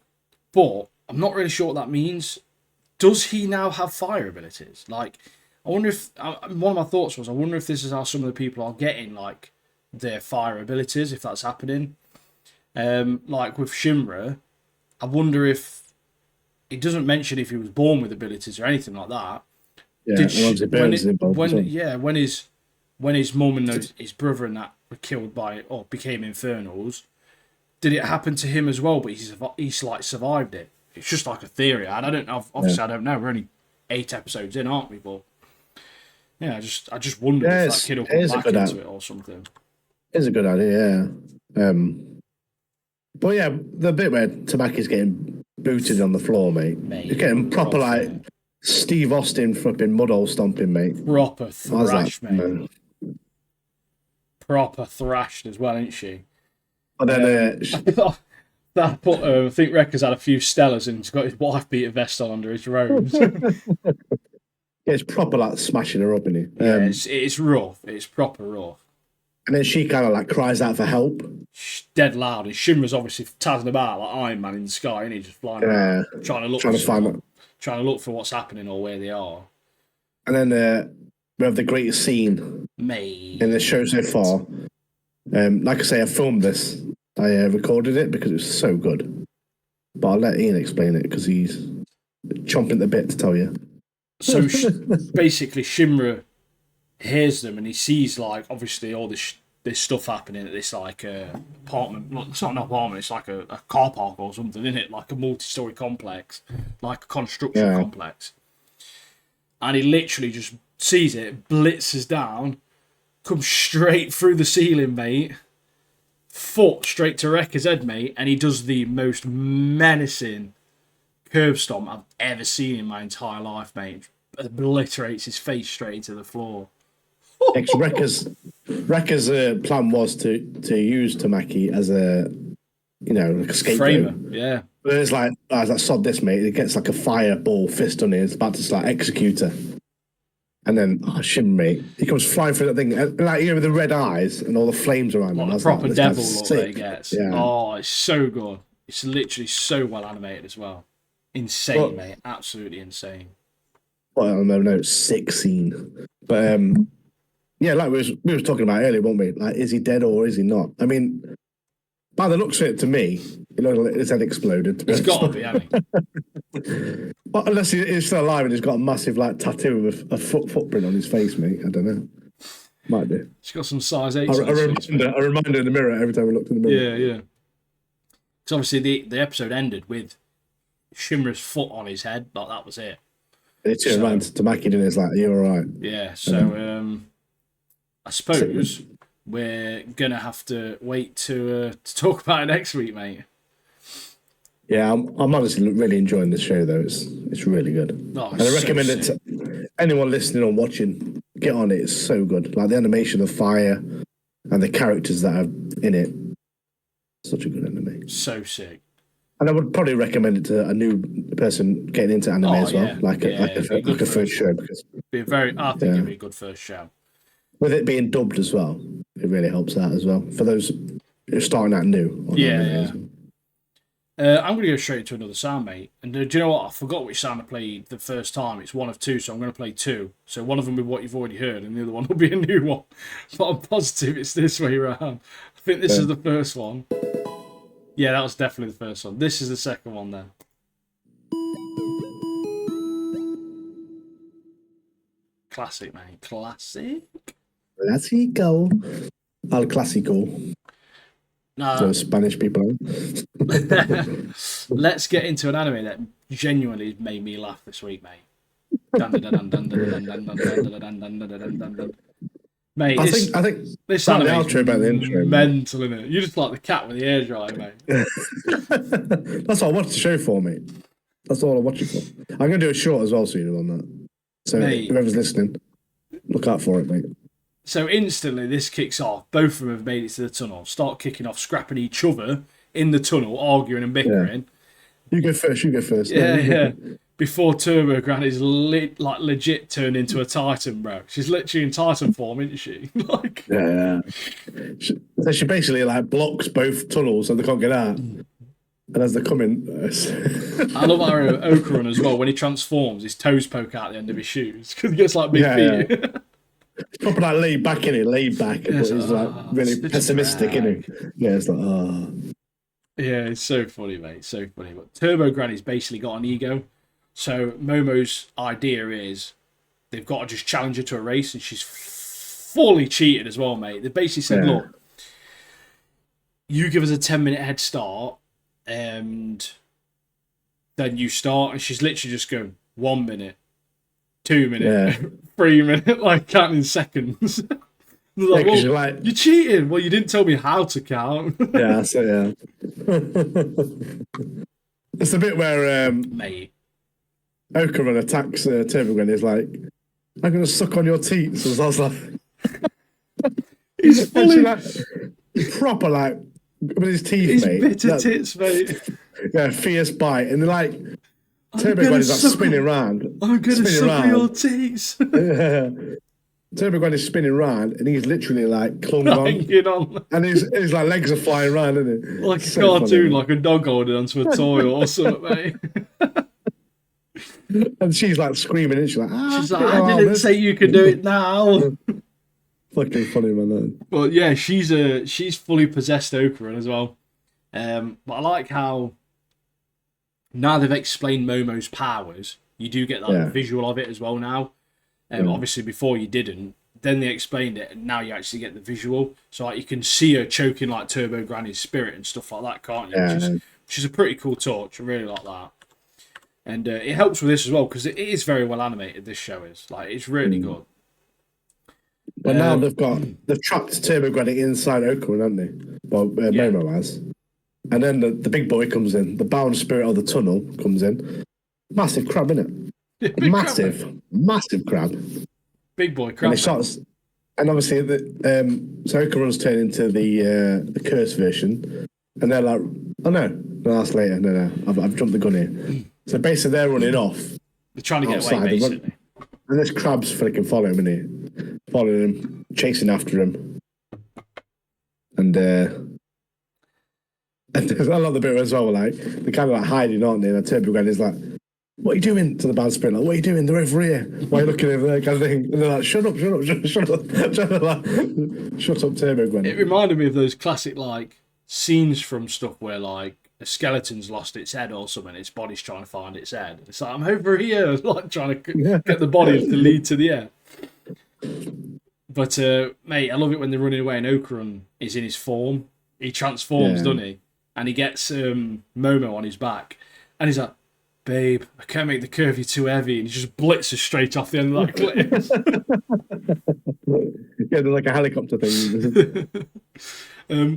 but I'm not really sure what that means. Does he now have fire abilities? Like, I wonder if one of my thoughts was, I wonder if this is how some of the people are getting like their fire abilities, if that's happening. Like with Shimra, I wonder if it doesn't mention if he was born with abilities or anything like that. Yeah, Did and obviously Burns is involved as well. when his mum and his brother and that were killed by or became Infernals, did it happen to him as well? But he's like survived it. It's just like a theory, and I don't know. Obviously, I don't know. We're only 8 episodes in, aren't we? But yeah, I just wondered if that kid will come back into it or something. It's a good idea, yeah. But yeah, the bit where Tamaki's getting booted on the floor, mate. He's getting proper like Steve Austin flipping mud-hole stomping, mate. Proper thrash, like, mate. Proper thrashed as well, ain't she? But then that put I think Rekka's had a few Stellas and he's got his wife beater vest on under his robes. Yeah, it's proper like smashing her up, isn't it? Yeah, it's rough. It's proper rough. And then she kind of like cries out for help. She's dead loud. And Shimmer's obviously tazzing about like Iron Man in the sky, and he's just flying around, trying to look for what's happening or where they are. And then we have the greatest scene in the show so far. Like I say, I filmed this. I recorded it because it was so good. But I'll let Ian explain it because he's chomping at the bit to tell you. So basically, Shimra hears them and he sees like obviously all this stuff happening at this like apartment. Well, it's not an apartment. It's like a car park or something, isn't it? Like a multi-story complex, like a construction complex. And he literally just sees it, blitzes down, comes straight through the ceiling, mate. Foot straight to Rekka's head, mate, and he does the most menacing curb stomp I've ever seen in my entire life, mate. Obliterates his face straight into the floor. Rekka's plan was to use Tamaki as a like a scapegoat. Framer, yeah. But it's like, sod this, mate. It gets like a fireball fist on it. It's about to like execute her. And then, mate, he comes flying through that thing, like with the red eyes and all the flames around him. The proper devil look that he gets. Yeah. Oh, it's so good. It's literally so well animated as well. Insane, mate. Absolutely insane. Well, no, sick scene. But yeah, like we was talking about earlier, weren't we? Like, is he dead or is he not? I mean, by the looks of it, to me, his head exploded. He's got to be, hasn't he? Well, unless he's still alive and he's got a massive like tattoo with a footprint on his face, mate. I don't know. Might be. He's got some size 8. A reminder in the mirror every time we looked in the mirror. Yeah. Because obviously the episode ended with Shimmer's foot on his head. Like, that was it. He turned around to Mackie and he's like, "Are you all right?" Yeah. So I suppose we're gonna have to wait to talk about it next week, mate. Yeah, I'm honestly really enjoying this show though. It's really good, and I recommend it to anyone listening or watching. Get on it; it's so good. Like the animation, the fire, and the characters that are in it. Such a good anime. So sick. And I would probably recommend it to a new person getting into anime as well, like a first show, because I think it'd be a good first show. With it being dubbed as well, it really helps that as well for those who are starting out new. Yeah. I'm going to go straight to another sound, mate. And do you know what? I forgot which sound I played the first time. It's one of 2, so I'm going to play 2. So one of them will be what you've already heard, and the other one will be a new one. But I'm positive it's this way around. I think this is the first one. Yeah, that was definitely the first one. This is the second one then. Classic, mate. Classic. Classico. Al clásico. So Spanish people. Let's get into an anime that genuinely made me laugh this week, mate. Mate, I think this anime is mental, innit? You just like the cat with the hairdryer, mate. That's what I wanted to show for me. That's all I watch it for. I'm going to do a short as well soon on that. So Mate. whoever's listening, look out for it, mate. So instantly this kicks off. Both of them have made it to the tunnel. Start kicking off, scrapping each other in the tunnel, arguing and bickering. Yeah. You go first. Yeah. Before Turbo Granny's legit turned into a Titan, bro. She's literally in Titan form, isn't she? Like. Yeah. So she basically like blocks both tunnels so they can't get out. And as they're coming, I love our Okarun as well. When he transforms, his toes poke out the end of his shoes because he gets like big feet. Yeah. It's proper like laid back, but he's like really pessimistic, isn't he? Yeah, it's like, oh. Yeah, it's so funny, mate. So funny. But Turbo Granny's basically got an ego. So Momo's idea is they've got to just challenge her to a race, and she's fully cheated as well, mate. They basically said, look, you give us a 10-minute head start, and then you start, and she's literally just going 1 minute, 2 minutes, 3 minutes, like counting seconds. Like, well, you're cheating. Well, you didn't tell me how to count. Yeah. It's the bit where mate, Okarun attacks Turbo Granny. He's like, I'm going to suck on your teats. So I was like, he's fully like, proper like with his teeth, his mate. Bitter tits, mate. Yeah, fierce bite, and they're like Turbo Granny's like spinning around. I'm going to suck your teats. Turbo Granny's spinning round, and he's literally like clung on. And his like legs are flying around, isn't it? Like a cartoon, like a dog holding onto a toy or something, mate. And she's like screaming, and she's like, I didn't say you could do it now. Fucking funny, man. But yeah, she's fully possessed Okarun as well. But I like how now they've explained Momo's powers, you do get that visual of it as well now. Obviously, before you didn't. Then they explained it, and now you actually get the visual. So like, you can see her choking like Turbo Granny's spirit and stuff like that, can't you? Yeah. Which is a pretty cool touch. I really like that. And it helps with this as well because it is very well animated. This show is like it's really good. But now they've trapped Turbo Granny inside Okarun, haven't they? Well, Momo has. And then the big boy comes in. The bound spirit of the tunnel comes in. Massive crab, innit? Massive crab. Big boy crab. And obviously, so Okarun's turned into the curse version, and they're like, "Oh no, that's later. No, I've jumped the gun here." So basically, they're running off. They're trying to get away, basically. And this crab's freaking following him, isn't he? Following him, chasing after him, and I love the bit as well. Like they're kind of like hiding, aren't they? And Turbo Granny's like, "What are you doing?" To the band spirit, like, "What are you doing? They're over here. Why are you looking over there?" Kind of thing. And they're like, "Shut up, Turbo Granny." It reminded me of those classic like scenes from stuff where like a skeleton's lost its head or something. Its body's trying to find its head. It's like, I'm over here, like trying to get the body to lead to the air. But mate, I love it when they're running away and Okarun is in his form. He transforms, doesn't he? And he gets Momo on his back, and he's like, "Babe, I can't make the curvy too heavy," and he just blitzes straight off the end of that cliff. Yeah, they're like a helicopter thing.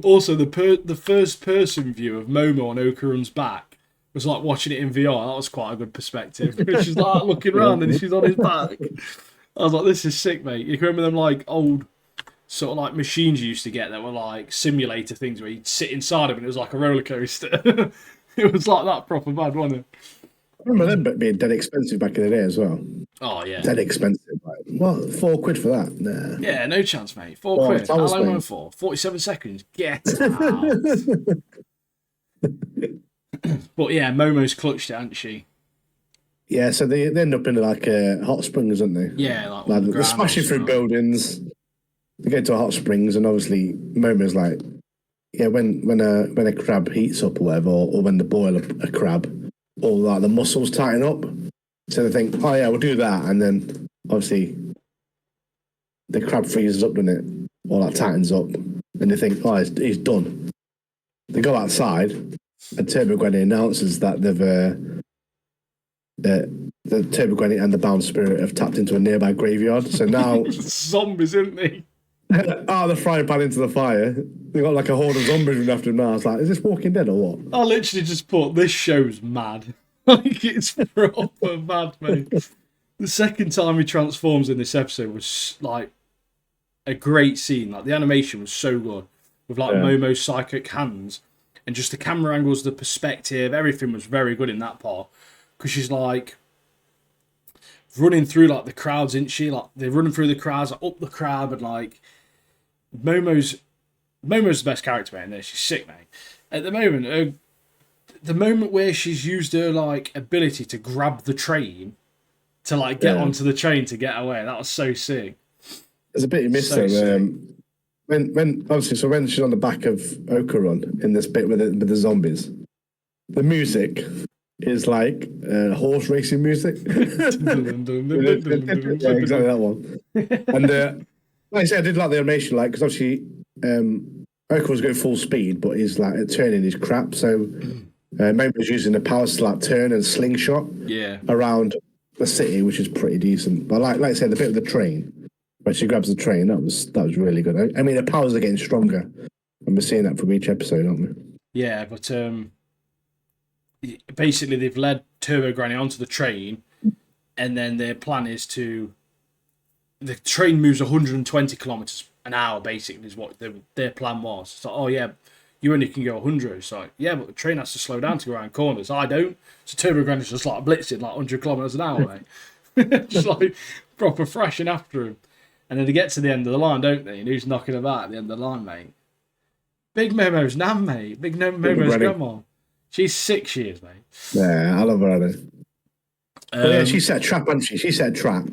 Also, the first person view of Momo on Okarun's back was like watching it in VR. That was quite a good perspective. She's like looking around and she's on his back. I was like, this is sick, mate. You can remember them like old sort of like machines you used to get that were like simulator things where you'd sit inside of it and it was like a roller coaster. It was like that proper bad, wasn't it? I remember them being dead expensive back in the day as well. Oh, yeah. Dead expensive. Like, what? £4 for that? Nah. Yeah, no chance, mate. £4. How long went for? 47 seconds. Get out. But yeah, Momo's clutched it, hasn't she? Yeah, so they end up in like hot springs, don't they? Yeah, like they're smashing through buildings. They get to hot springs, and obviously Momo's like, yeah, when a crab heats up or whatever, or when they boil a crab, all like the muscles tighten up. So they think, oh yeah, we'll do that, and then obviously the crab freezes up, doesn't it? All that tightens up, and they think, oh, he's done. They go outside, and Turbo Granny announces that the Turbo Granny and the bound spirit have tapped into a nearby graveyard. So now zombies, isn't they? Out of the frying pan into the fire. They got like a horde of zombies running after him now. I was like, is this Walking Dead or what? I literally just put, this show's mad. Like, it's proper bad, mate. The second time he transforms in this episode was like a great scene. Like, the animation was so good with like Yeah. Momo's psychic hands and just the camera angles, the perspective, everything was very good in that part. Because she's like running through like the crowds, isn't she? Like, they're running through the crowds, like, up the crowd, and like Momo's the best character in there. She's sick, mate. At the moment, the moment where she's used her like ability to grab the train to like get onto the train to get away, that was so sick. There's a bit you missed So though. When obviously, so when she's on the back of Okarun in this bit with the zombies, the music is like horse racing music. Yeah, exactly that one. And like I said, I did like the animation, like, because obviously Okarun's going full speed, but he's like turning his crap. So Momo's using a power slap turn and slingshot around the city, which is pretty decent. But like I said, the bit of the train, when she grabs the train, that was really good. I mean, the powers are getting stronger, and we're seeing that from each episode, aren't we? Yeah, but basically they've led Turbo Granny onto the train, and then their plan is the train moves 120 kilometers an hour. Basically, is what their plan was. It's like, oh yeah, you only can go 100. It's like, yeah, but the train has to slow down to go around corners. I don't. So Turbo Granny's just like blitzing like 100 kilometers an hour, mate. Just like proper thrashing after him. And then they get to the end of the line, don't they? And who's knocking about at the end of the line, mate? Big Momo's nan, mate. Big Momo's grandma. She's 6 years, mate. Yeah, I love her. But yeah, she set a trap, hasn't she? She set a trap.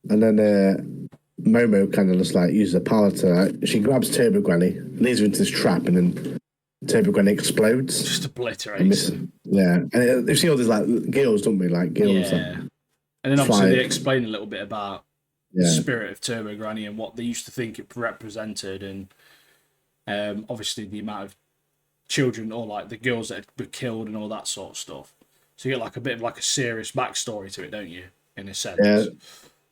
And then Momo kind of just like uses the power to... she grabs Turbo Granny, leads her into this trap, and then Turbo Granny explodes. Just obliterates her. Yeah. And you see all these like gills, don't we? Like gills. Yeah. And then obviously they explain a little bit about the spirit of Turbo Granny and what they used to think it represented, and obviously the amount of children or like the girls that were killed and all that sort of stuff. So you get like a bit of like a serious backstory to it, don't you? In a sense. Yeah.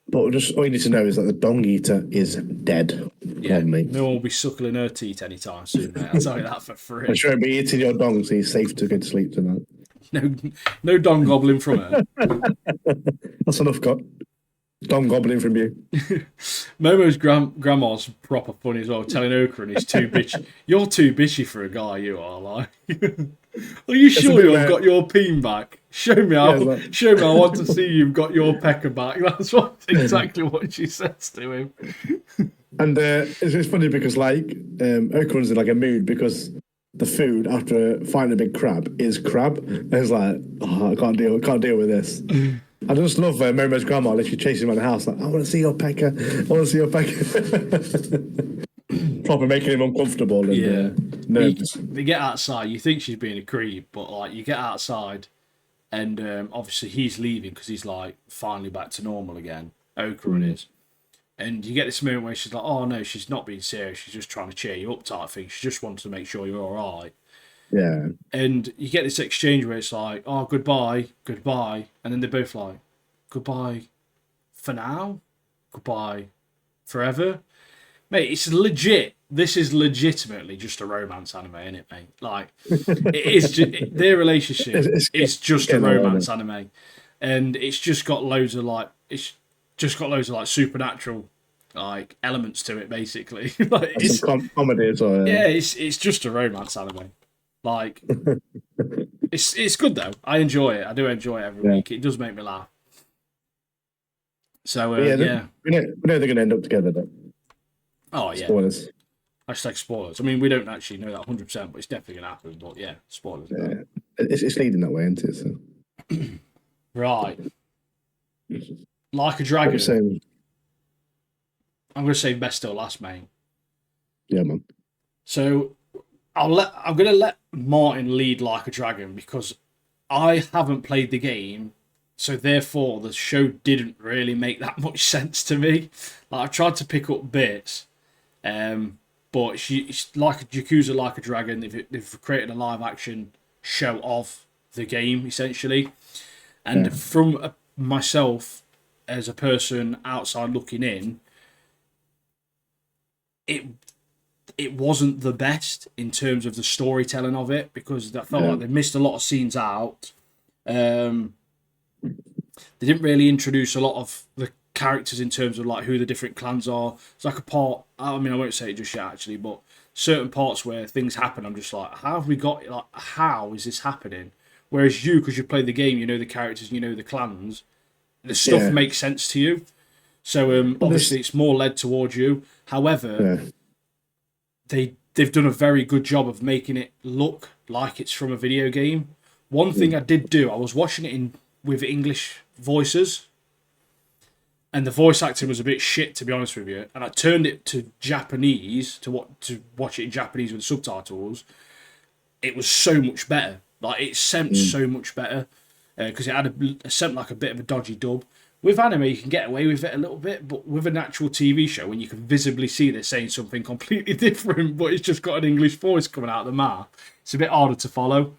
But just all you need to know is that the dong eater is dead. Yeah. No one will be suckling her teeth anytime soon, mate. I'll tell you that for free. I'm sure he'll be eating your dong, so he's safe to go to sleep tonight. No dong gobbling from her. That's enough, God. Dong gobbling from you. Momo's grandma's proper funny as well, telling Okarun he's too bitchy. You're too bitchy for a guy, you are. Like, are you sure you've got your peen back? Show me. Show me. I want to see you've got your pecker back. That's exactly what she says to him. And it's funny because like Okarun's in like a mood because the food after finding a big crab is crab. And he's like, oh, I can't deal with this. I just love Momo's grandma literally chasing him around the house like, I want to see your pecker. I want to see your pecker. Proper making him uncomfortable and nervous. They get outside. You think she's being a creep, but like you get outside, and obviously he's leaving because he's like finally back to normal again. Okarun is, and you get this moment where she's like, "Oh no, she's not being serious. She's just trying to cheer you up," type thing. She just wants to make sure you're all right. Yeah. And you get this exchange where it's like, "Oh, goodbye," and then they're both like, "Goodbye for now, goodbye forever." Mate, it's legit. This is legitimately just a romance anime, isn't it, mate? Like, it is just, their relationship is just a romance anime, and it's just got loads of like supernatural like elements to it, basically. Like, it's comedy as well. Yeah, it's just a romance anime. Like, it's good though. I enjoy it. I do enjoy it every week. It does make me laugh. So we know they're going to end up together, though. Oh, yeah. Spoilers. Hashtag spoilers. I mean, we don't actually know that 100%, but it's definitely going to happen. But yeah, spoilers. Yeah. It's leading that way, isn't it? So. Right. Like a Dragon. I'm going to say best till last, mate. Yeah, man. So I'm going to let Martin lead Like a Dragon because I haven't played the game. So therefore, the show didn't really make that much sense to me. Like, I tried to pick up bits. But it's like Yakuza Like a Dragon. They've created a live action show of the game essentially, and from myself as a person outside looking in, it wasn't the best in terms of the storytelling of it because I felt like they missed a lot of scenes out, Um, they didn't really introduce a lot of the characters in terms of like who the different clans are. It's like a part. I mean, I won't say it just yet actually, but certain parts where things happen, I'm just like, how have we got like how is this happening? Whereas you, because you play the game, you know the characters, you know the clans, the stuff Yeah. makes sense to you. So Well, obviously it's more led towards you. However, yeah. they've done a very good job of making it look like it's from a video game. One thing I did do, I was watching it in with English voices, and the voice acting was a bit shit to be honest with you. And I turned it to Japanese to watch it in Japanese with subtitles. It was so much better. Like it sent so much better because it had a sent like a bit of a dodgy dub. With anime, you can get away with it a little bit, but with an actual TV show, when you can visibly see they're saying something completely different, but it's just got an English voice coming out of the mouth, it's a bit harder to follow.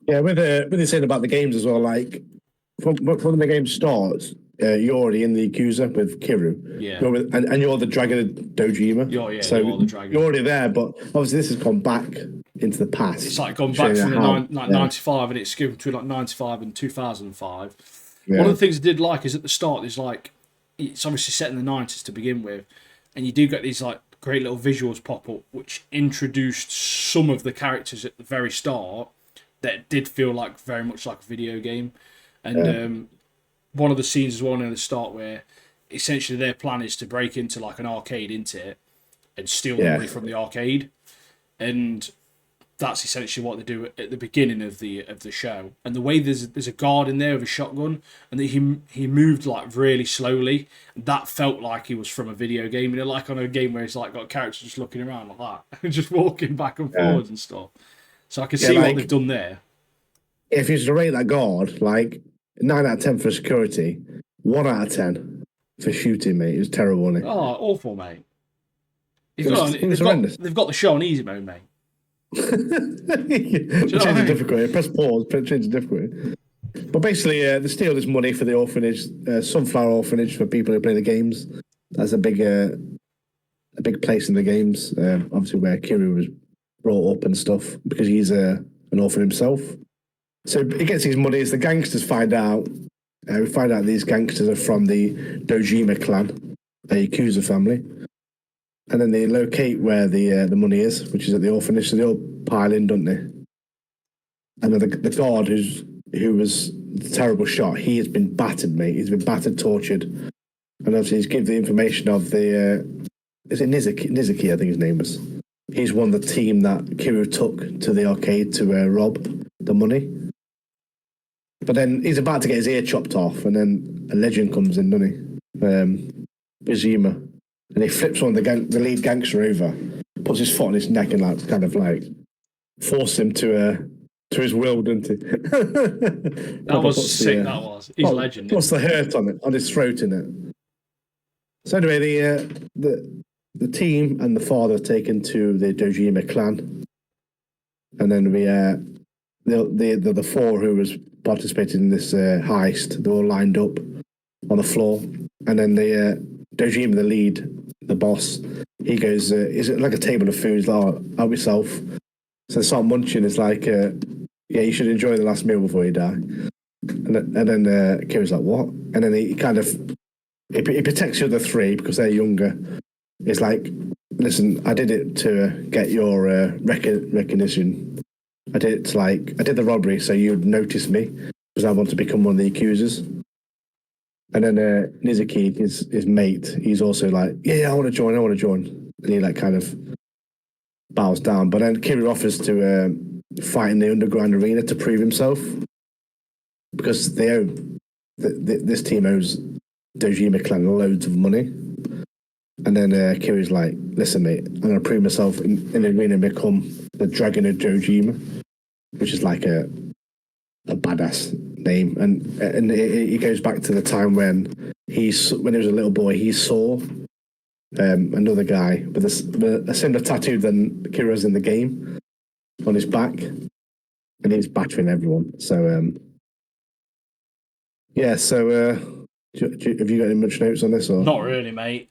Yeah, with you saying about the games as well, like from the game starts, you're already in the Yakuza with Kiru. Yeah. And you're the Dragon of Dojima. So You're the dragon. you're already there, but obviously this has gone back into the past. It's like gone back showing from the how- 95 and it's skipped between like 95 and 2005. Yeah. One of the things I did like is at the start, there's like, it's obviously set in the 90s to begin with, and you do get these like great little visuals pop up, which introduced some of the characters at the very start that did feel like very much like a video game. And one of the scenes as well near the start where essentially their plan is to break into like an arcade into it and steal the money from the arcade. And that's essentially what they do at the beginning of the show. And the way there's a guard in there with a shotgun, and that he moved like really slowly. That felt like he was from a video game, you know, like on a game where it's like got characters just looking around like that, and just walking back and forwards and stuff. So I can see what they've done there. If you was to rate that guard, like 9 out of 10 for security, 1 out of 10 for shooting, mate. It was terrible, wasn't it? Oh, awful, mate. It was horrendous. They've got the show on easy mode, mate. Change the difficulty. Press pause. Change the difficulty. But basically, they steal this money for the orphanage, Sunflower Orphanage, for people who play the games. That's a big place in the games. Obviously, where Kiryu was brought up and stuff, because he's an orphan himself. So he gets his money. As the gangsters find out, we find out these gangsters are from the Dojima clan, the Yakuza family. And then they locate where the money is, which is at the orphanage. So they all pile in, don't they? And then the guard who was the terrible shot, he has been battered, mate. He's been battered, tortured. And obviously he's given the information of the... is it Nizuki, I think his name was. He's one of the team that Kiryu took to the arcade to rob the money. But then he's about to get his ear chopped off, and then a legend comes in, doesn't he? Izuma. And he flips one of the lead gangster over, puts his foot on his neck, and like kind of like force him to his will, doesn't he? That was sick. That was. He's a legend. Puts the hurt on his throat in it. So anyway, the team and the father are taken to the Dojima clan, and then the four who was participating in this heist, they're all lined up on the floor, and then the Dojima, the lead, the boss, he goes, is it like a table of food? He's like, oh, help yourself. So they start munching. It's like, yeah, you should enjoy the last meal before you die. And then Kiryu's like, what? And then he kind of, he protects the other three because they're younger. It's like, listen, I did it to get your recognition. I did the robbery so you'd notice me because I want to become one of the accusers. And then Nizuki, his mate, he's also like, yeah, I want to join. And he like kind of bows down. But then Kiryu offers to fight in the underground arena to prove himself because they owe this team owes Dojima clan loads of money. And then Kiryu's like, listen, mate, I'm going to prove myself in the arena and become the Dragon of Dojima, which is like a badass name. And he goes back to the time when he was a little boy, he saw another guy with a similar tattoo than Kira's in the game on his back, and he's battering everyone. So yeah, so have you got any much notes on this? Or Not really, mate.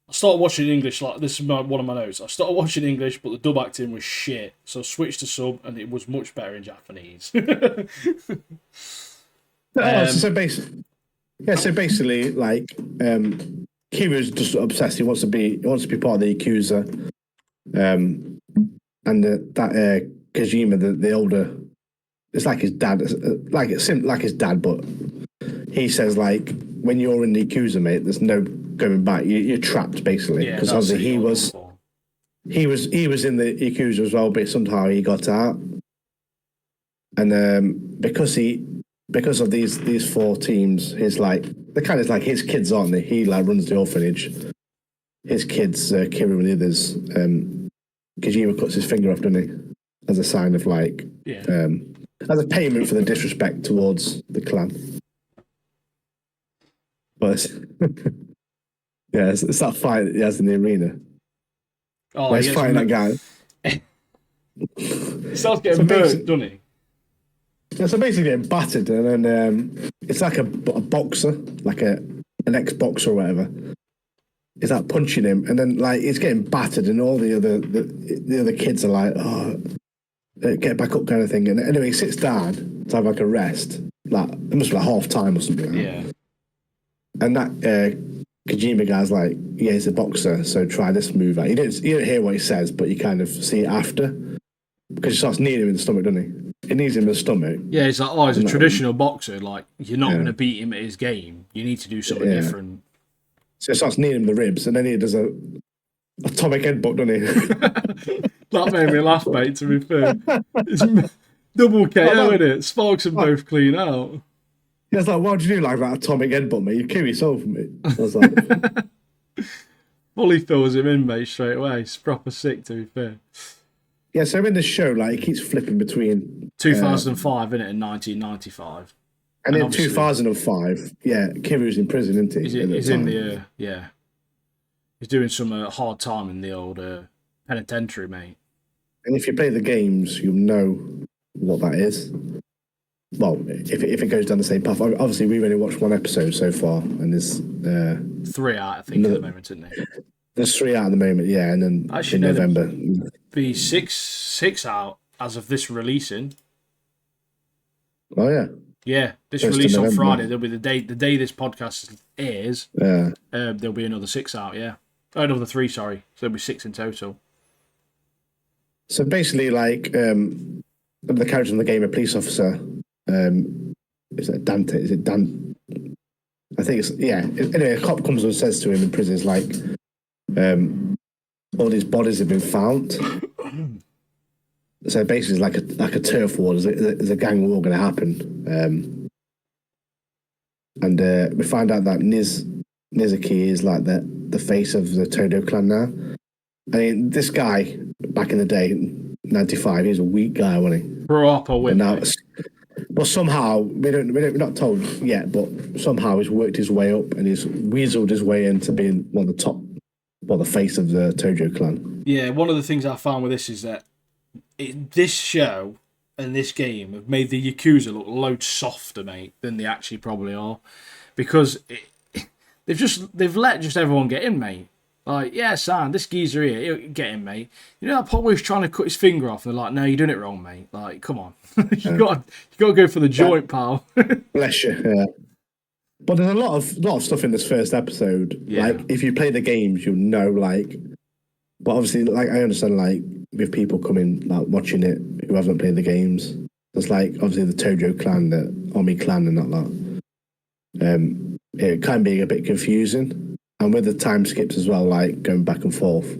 I started watching English, like, this is one of my notes. I started watching English, but the dub acting was shit. So I switched to sub, and it was much better in Japanese. Oh, so basically, like, Kiru's just obsessed. He wants to be part of the Yakuza. And that Kojima, the older, it's like his dad, like his dad, but he says, like, when you're in the Yakuza, mate, there's no going back. You're trapped, basically, because obviously he was in the Yakuza as well, but somehow he got out, and because of these four teams, his, like, they're kind of like his kids, aren't they? He, like, runs the orphanage. His kids, Kiru and the others, Kojima cuts his finger off, doesn't he? As a sign of, like, as a payment for the disrespect towards the clan. But it's that fight that he has in the arena. Oh, where he's fighting that guy. He starts getting burnt, doesn't he? Yeah, so basically getting battered, and then it's like a boxer, like an ex-boxer or whatever. Is that punching him, and then, like, he's getting battered, and all the other kids are like, "Oh, get back up," kind of thing. And anyway, he sits down to have, like, a rest. Like, it must be like half time or something. Yeah. And that Kojima guy's like, "Yeah, he's a boxer, so try this move." Like, you don't hear what he says, but you kind of see it after, because he starts kneeing him in the stomach, doesn't he? It needs him in the stomach. Yeah, it's like, oh, he's a traditional boxer. Like, you're not going to beat him at his game. You need to do something different. So it starts kneeing him in the ribs, and then he does a atomic headbutt, doesn't he? That made me laugh, mate, to be fair. It's double KO, isn't it? Sparks them both clean out. Yeah, it's like, why'd you do like that atomic headbutt, mate? You kill yourself, mate. I was like... Fully fills him in, mate, straight away. It's proper sick, to be fair. Yeah, so in the show, like, he keeps flipping between 2005, isn't it, and 1995. And in 2005, Kiru's in prison, isn't he? He's in the he's doing some hard time in the old penitentiary, mate. And if you play the games, you'll know what that is. Well, if it goes down the same path. Obviously, we've only watched one episode so far, and there's 3 out, I think, at the moment, isn't there? There's 3 out at the moment, yeah, and then actually, in November. Be six out as of this releasing. Oh yeah. Yeah, this release on Friday. There'll be the day this podcast airs. Yeah. There'll be another 6 out. Yeah, another 3. Sorry, so there'll be 6 in total. So basically, like, the character in the game, a police officer. Is it Dante? Is it Dan? I think it's Anyway, a cop comes and says to him in prison, "It's like, all these bodies have been found." So basically, it's like a turf war. There's a gang war going to happen, and we find out that Nizuki is like the face of the Todo clan now. I mean, this guy back in the day, 95, he was a weak guy, wasn't he? Proper whip. But somehow we're not told yet, but somehow he's worked his way up and he's weaseled his way into being one of the top, the face of the Tojo clan. Yeah, one of the things I found with this is that this show and this game have made the Yakuza look loads softer, mate, than they actually probably are, because they've let just everyone get in, mate. Like, yeah, Sam, this geezer here, get in, mate. You know that part where he's trying to cut his finger off, and they're like, "No, you're doing it wrong, mate. Like, come on, you got to go for the joint, pal." Bless you. Yeah. But there's a lot of stuff in this first episode. Yeah. Like, if you play the games, you'll know. Like, but obviously, like, I understand, like, with people coming, like, watching it who haven't played the games, there's, like, obviously the Tojo clan, the Omi clan, and that lot. It can be a bit confusing. And with the time skips as well, like, going back and forth.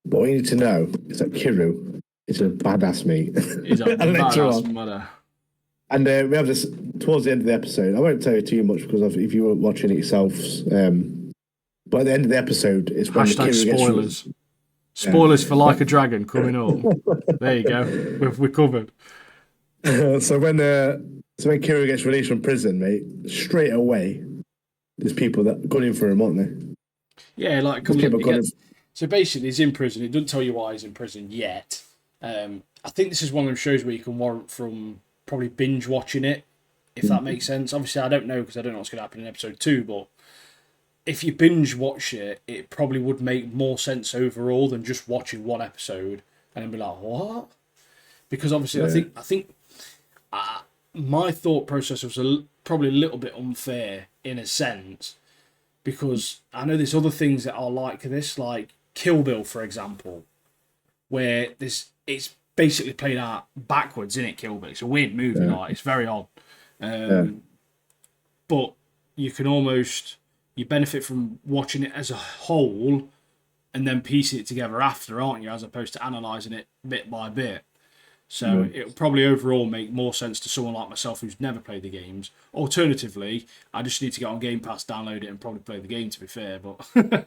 But what you need to know is that Kiru is a badass, mate. He's a badass mother. And we have this towards the end of the episode. I won't tell you too much because if you were watching it yourselves. But at the end of the episode, it's when Kiru spoilers. Spoilers for Like a Dragon coming up. There you go. We're covered. So when Kiru gets released from prison, mate, straight away, there's people that got in for him, aren't they? Yeah, like, so basically he's in prison. It doesn't tell you why he's in prison yet. I think this is one of them shows where you can warrant from probably binge watching it, if that makes sense. Obviously, I don't know because I don't know what's going to happen in episode 2, but if you binge watch it, it probably would make more sense overall than just watching one episode and then be like, what? Because obviously, I think my thought process was probably a little bit unfair in a sense, because I know there's other things that are like this, like Kill Bill, for example, where it's basically played out backwards, isn't it? Kill Bill. It's a weird movie, like it's very odd. But you can almost you benefit from watching it as a whole and then piecing it together after, aren't you? As opposed to analysing it bit by bit. So it'll probably overall make more sense to someone like myself who's never played the games. Alternatively, I just need to get on Game Pass, download it, and probably play the game. To be fair, but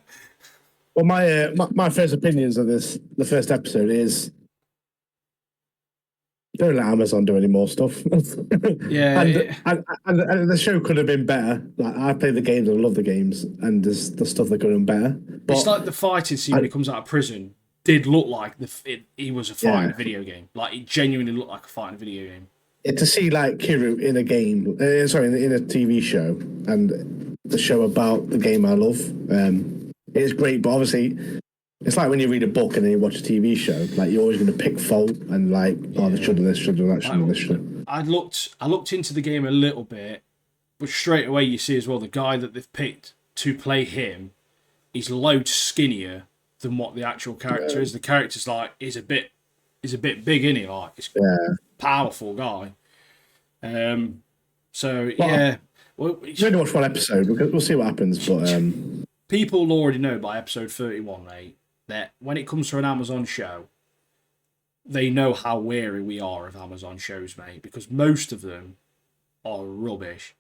well, my first opinions of the first episode is don't let Amazon do any more stuff. yeah, and the show could have been better. Like I play the games, I love the games, and there's the stuff that could have been better. But it's like the fighting scene when he comes out of prison did look like he was a fight in a video game. Like it genuinely looked like a fight in a video game. To see like Kiru in a game, in a TV show, and the show about the game I love, it's great. But obviously, it's like when you read a book and then you watch a TV show. Like you're always going to pick fault and like, oh, they should have this, should have that, should have this. I looked into the game a little bit, but straight away you see as well the guy that they've picked to play him is loads skinnier than what the actual character is. The character's like is a bit big, isn't he? Like it's powerful guy. So yeah. Well, we're going to watch one episode. We'll see what happens. But people already know by episode 31, mate, that when it comes to an Amazon show, they know how wary we are of Amazon shows, mate, because most of them are rubbish.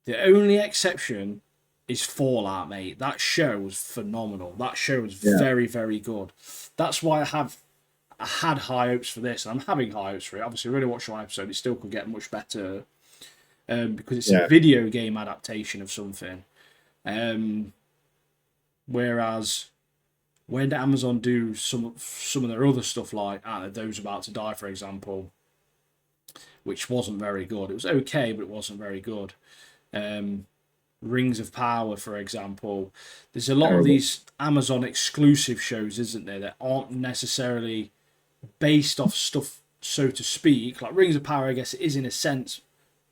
The only exception is Fallout, mate. That show was phenomenal. That show was very, very good. That's why I had high hopes for this, and I'm having high hopes for it. Obviously, I really watched one episode. It still could get much better because it's a video game adaptation of something. Whereas when Amazon do some of their other stuff, like Those About to Die, for example, which wasn't very good. It was okay, but it wasn't very good. Rings of Power, for example. There's a lot of these Amazon exclusive shows, isn't there, that aren't necessarily based off stuff, so to speak. Like Rings of Power, I guess it is in a sense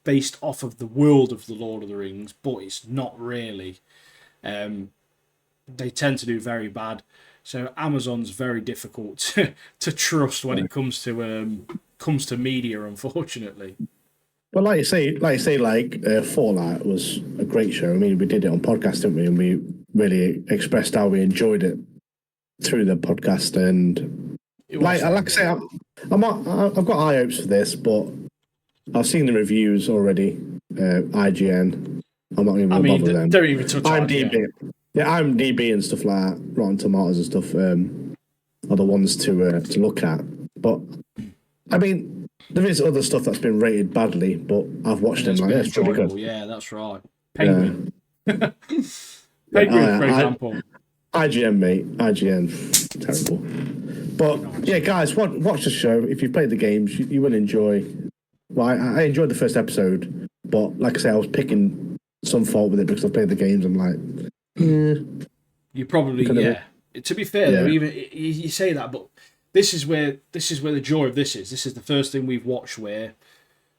based off of the world of the Lord of the Rings, but it's not really. They tend to do very bad. So Amazon's very difficult to trust when it comes to media, unfortunately. Well, like you say, Fallout was a great show. I mean, we did it on podcast, didn't we? And we really expressed how we enjoyed it through the podcast. And like I say, I've got high hopes for this, but I've seen the reviews already. IGN. I'm not even going to bother them. Don't even touch IMDb. IGN. Yeah, IMDb and stuff like that, Rotten Tomatoes and stuff are the ones to look at. But I mean, there is other stuff that's been rated badly, but I've watched them. Like, it's pretty good. Yeah, that's right. Penguin. Penguin, for example. IGN, mate. IGN, terrible. But yeah, guys, watch the show. If you've played the games, you will enjoy. Well, I enjoyed the first episode, but like I say, I was picking some fault with it because I played the games. I'm like, you probably To be fair, though, even you say that, but this is where the joy of this is. This is the first thing we've watched where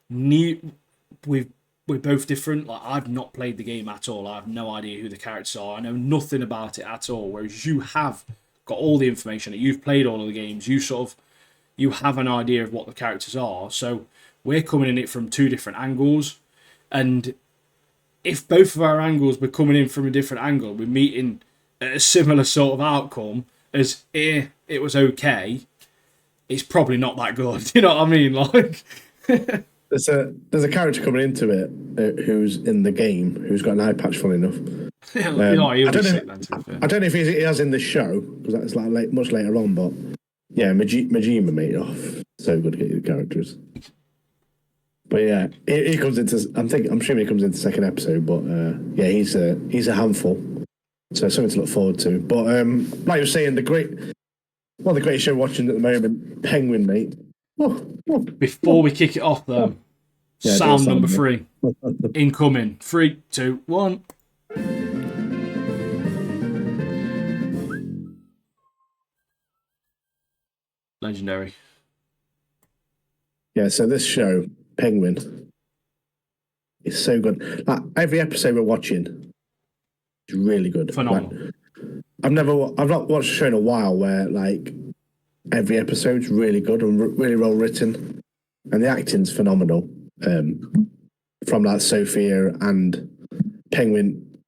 we're both different. Like I've not played the game at all. I have no idea who the characters are. I know nothing about it at all. Whereas you have got all the information. That you've played all of the games. You have an idea of what the characters are. So we're coming in it from two different angles, and if both of our angles were coming in from a different angle, we're meeting at a similar sort of outcome as it was okay. It's probably not that good. You know what I mean? Like there's a character coming into it who's in the game who's got an eye patch, funny enough. I don't know if he has in the show because that's like much later on, but yeah, Majima made it off. So good at the characters. But yeah, he comes into. I'm sure he comes into the second episode. But yeah, he's a handful. So something to look forward to. But like you were saying, the greatest show watching at the moment, Penguin, mate. Before we kick it off, though, sound number 3 incoming. 3, 2, 1. Legendary. Yeah, so this show, Penguin, is so good. Like, every episode we're watching is really good. Like, Phenomenal. I've not watched a show in a while where like every episode's really good and really well written, and the acting's phenomenal. From like Sophia and Penguin,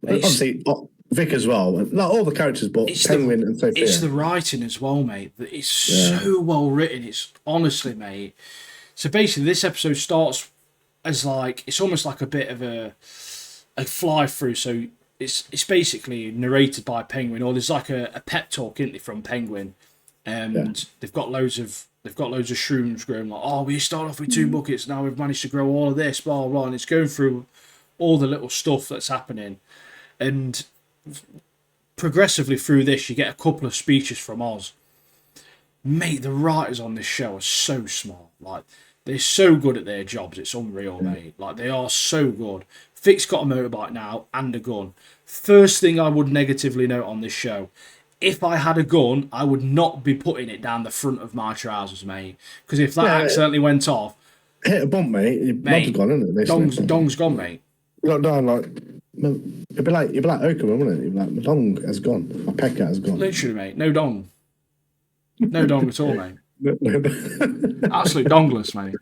obviously Vic as well. Not all the characters, but Penguin and Sophia. It's the writing as well, mate. It's so well written. It's honestly, mate. So basically, this episode starts as like it's almost like a bit of a fly through. So it's basically narrated by Penguin, or there's like a pep talk, isn't it, from Penguin, and they've got loads of shrooms growing. Like, oh, we start off with 2 buckets, now we've managed to grow all of this, blah blah, and it's going through all the little stuff that's happening, and progressively through this, you get a couple of speeches from Oz. Mate, the writers on this show are so smart. Like, they're so good at their jobs. It's unreal, mate. Like, they are so good. Vic's got a motorbike now and a gun. First thing I would negatively note on this show, if I had a gun, I would not be putting it down the front of my trousers, mate. Because if that accidentally went off... Hit a bump, mate. Your knob's gone, isn't it? Dong's gone, mate. You're not down like... You'd be like Okama, wouldn't it? You'd be like, my dong has gone. My pecker has gone. Literally, mate. No dong. No dong at all, mate. Absolute dongless, mate.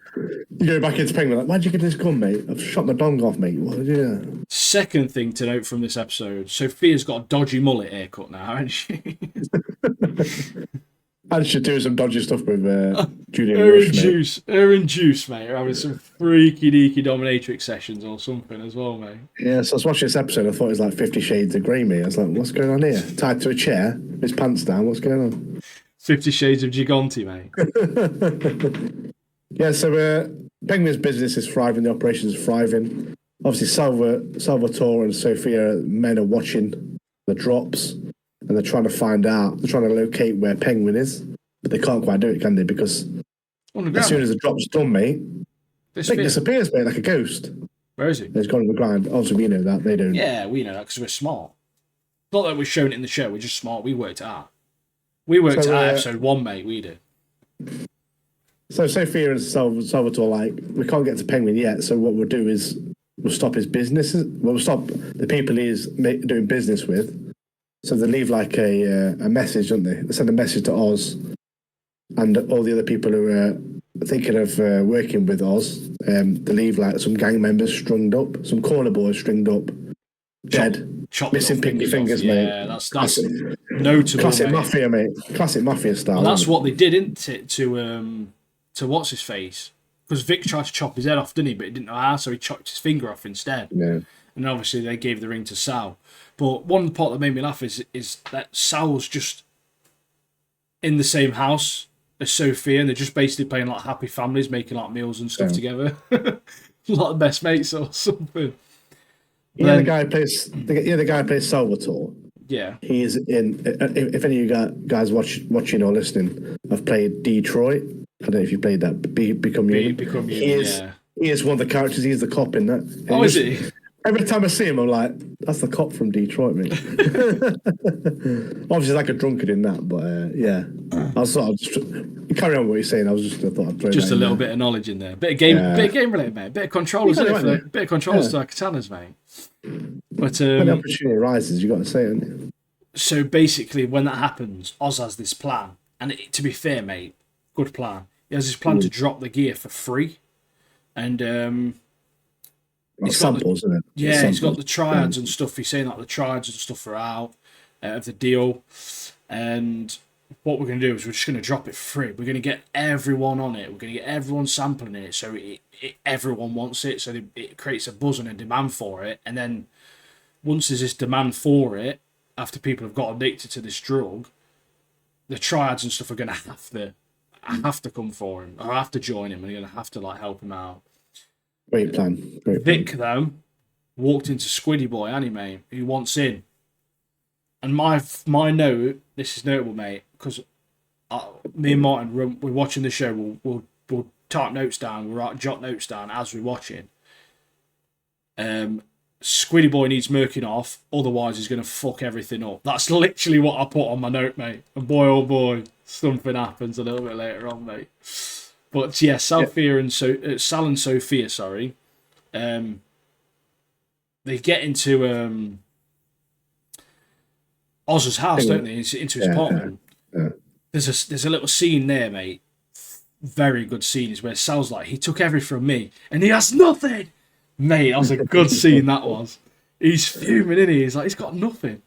You go back into Penguin, like, why'd you get this gun, mate? I've shot my dong off, mate. What did you? Second thing to note from this episode, Sophia's got a dodgy mullet haircut now, hasn't she? And she's doing some dodgy stuff with Julian Her Rush, and Juice, are having some freaky deaky dominatrix sessions or something as well, mate. Yeah, so I was watching this episode. I thought it was like 50 Shades of Grey, mate. I was like, what's going on here? Tied to a chair, his pants down. What's going on? 50 Shades of Gigante, mate. Yeah, so Penguin's business is thriving. The operation is thriving. Obviously, Salvatore and Sophia men are watching the drops, and they're trying to find out. They're trying to locate where Penguin is, but they can't quite do it, can they? Because as soon as the drop's done, mate, Vic disappears, mate, like a ghost. Where is he? He's gone to the ground. Obviously, we know that. They don't. Yeah, we know that because we're smart. Not that we're shown it in the show. We're just smart. We worked it out. We worked it out episode 1, mate. We did. So Sophia and Salvatore like, we can't get to Penguin yet. So what we'll do is we'll stop his business. We'll stop the people he's doing business with. So they leave like a message, don't they? They send a message to Oz and all the other people who are thinking of working with Oz. They leave like some gang members strung up, some corner boys stringed up, dead. Missing pinky fingers, mate. Yeah, that's notable. Classic mate. Mafia, mate. Classic Mafia style. Well, that's what they did, isn't it? To what's his face? Because Vic tried to chop his head off, didn't he? But he didn't know how, so he chopped his finger off instead. Yeah. And obviously they gave the ring to Sal. But one part that made me laugh is that Sal's just in the same house as Sophia, and they're just basically playing like happy families, making like meals and stuff together, like the best mates or something. The guy who plays Salvatore. Yeah, he is in. If any of you guys watching or listening have played Detroit, I don't know if you played that. Become Human. He is one of the characters. He's the cop in that. Oh, is he? Every time I see him, I'm like, that's the cop from Detroit, mate. Obviously, like a drunkard in that, but yeah. I was sort of just carry on what you're saying. I was just thought I'd throw just that a little bit of knowledge in there, bit of game related, mate. Bit of controllers, to our Katanas, mate. But when the opportunity arises, you got to say it. Haven't you? So basically, when that happens, Oz has this plan, and to be fair, mate, good plan. He has this plan to drop the gear for free, and samples, isn't it? Yeah, he's got the triads and stuff. He's saying that the triads and stuff are out of the deal, and what we're going to do is we're just going to drop it free. We're going to get everyone on it. We're going to get everyone sampling it, so everyone wants it. So it creates a buzz and a demand for it, and then once there's this demand for it, after people have got addicted to this drug, the triads and stuff are going to have to come for him, or have to join him, and they're going to have to like help him out. Great plan. Vic, though, walked into Squiddy Boy anime, who wants in. And my note, this is notable, mate, because me and Martin, we're watching the show, we'll type notes down, we'll jot notes down as we're watching. Squiddy Boy needs murking off, otherwise he's going to fuck everything up. That's literally what I put on my note, mate. And boy, oh boy, something happens a little bit later on, mate. But yeah, Sophia and Sal and Sophia, sorry, they get into Oz's house, don't they? Into his apartment. Yeah. There's a little scene there, mate. Very good scene is where Sal's like, he took everything from me and he has nothing. Mate, that was a good scene, that was. He's fuming, isn't he? He's like, he's got nothing.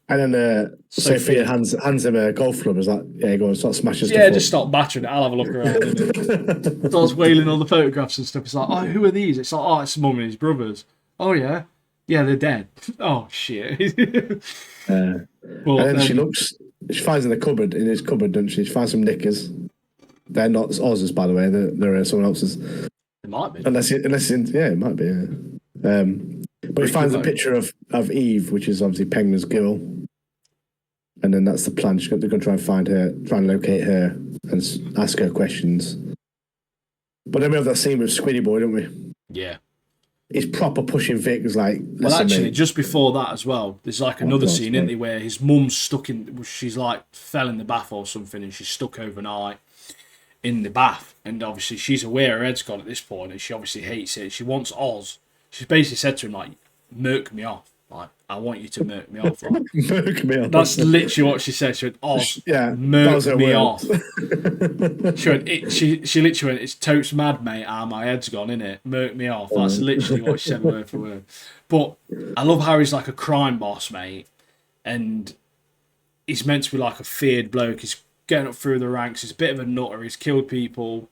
And then Sophia hands him a golf club. Is like, yeah, go on, start smashing stuff. Yeah, just stop battering it. I'll have a look around. Innit? Starts wailing all the photographs and stuff. It's like, oh, who are these? It's like, oh, it's Mum and his brothers. Oh, yeah. Yeah, they're dead. Oh, shit. And then she finds in the cupboard, in his cupboard, doesn't she? She finds some knickers. They're not Oz's, by the way. They're someone else's. It might be. Unless yeah, it might be, yeah. But he finds a picture of Eve, which is obviously Penguin's girl. And then that's the plan. They're going to try and find her, try and locate her and ask her questions. But then we have that scene with Squiddy Boy, don't we? Yeah. He's proper pushing Vic. Like, well, actually, just before that as well, there's like another scene, isn't there, where his mum's stuck in, she's like fell in the bath or something and she's stuck overnight in the bath. And obviously she's aware her head's gone at this point and she obviously hates it. She wants Oz. She's basically said to him, like, murk me off. Like, I want you to murk me off. Like, murk me off. That's literally what she said. She went, Oz, murk me off. She went, she literally went, it's totes mad, mate. My head's gone, innit? Murk me off. That's literally what she said word for word. But I love how he's like a crime boss, mate. And he's meant to be like a feared bloke. He's getting up through the ranks. He's a bit of a nutter. He's killed people.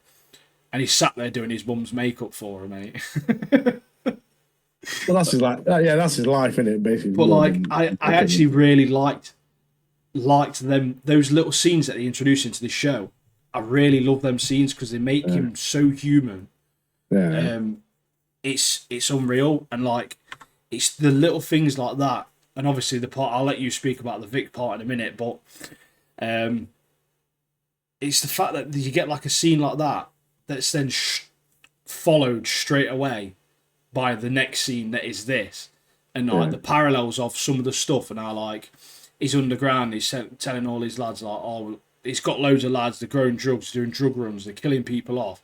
And he's sat there doing his mum's makeup for her, mate. Well, that's his life. Yeah, that's his life, isn't it? Basically. But like, I actually really liked them, those little scenes that they introduced into the show. I really love them scenes because they make him so human. Yeah. It's unreal, and like, it's the little things like that. And obviously the part, I'll let you speak about the Vic part in a minute, but it's the fact that you get like a scene like that that's then followed straight away by the next scene that is this, and like the parallels of some of the stuff, and how like he's underground, he's telling all his lads like, oh, he's got loads of lads, they're growing drugs, doing drug runs, they're killing people off,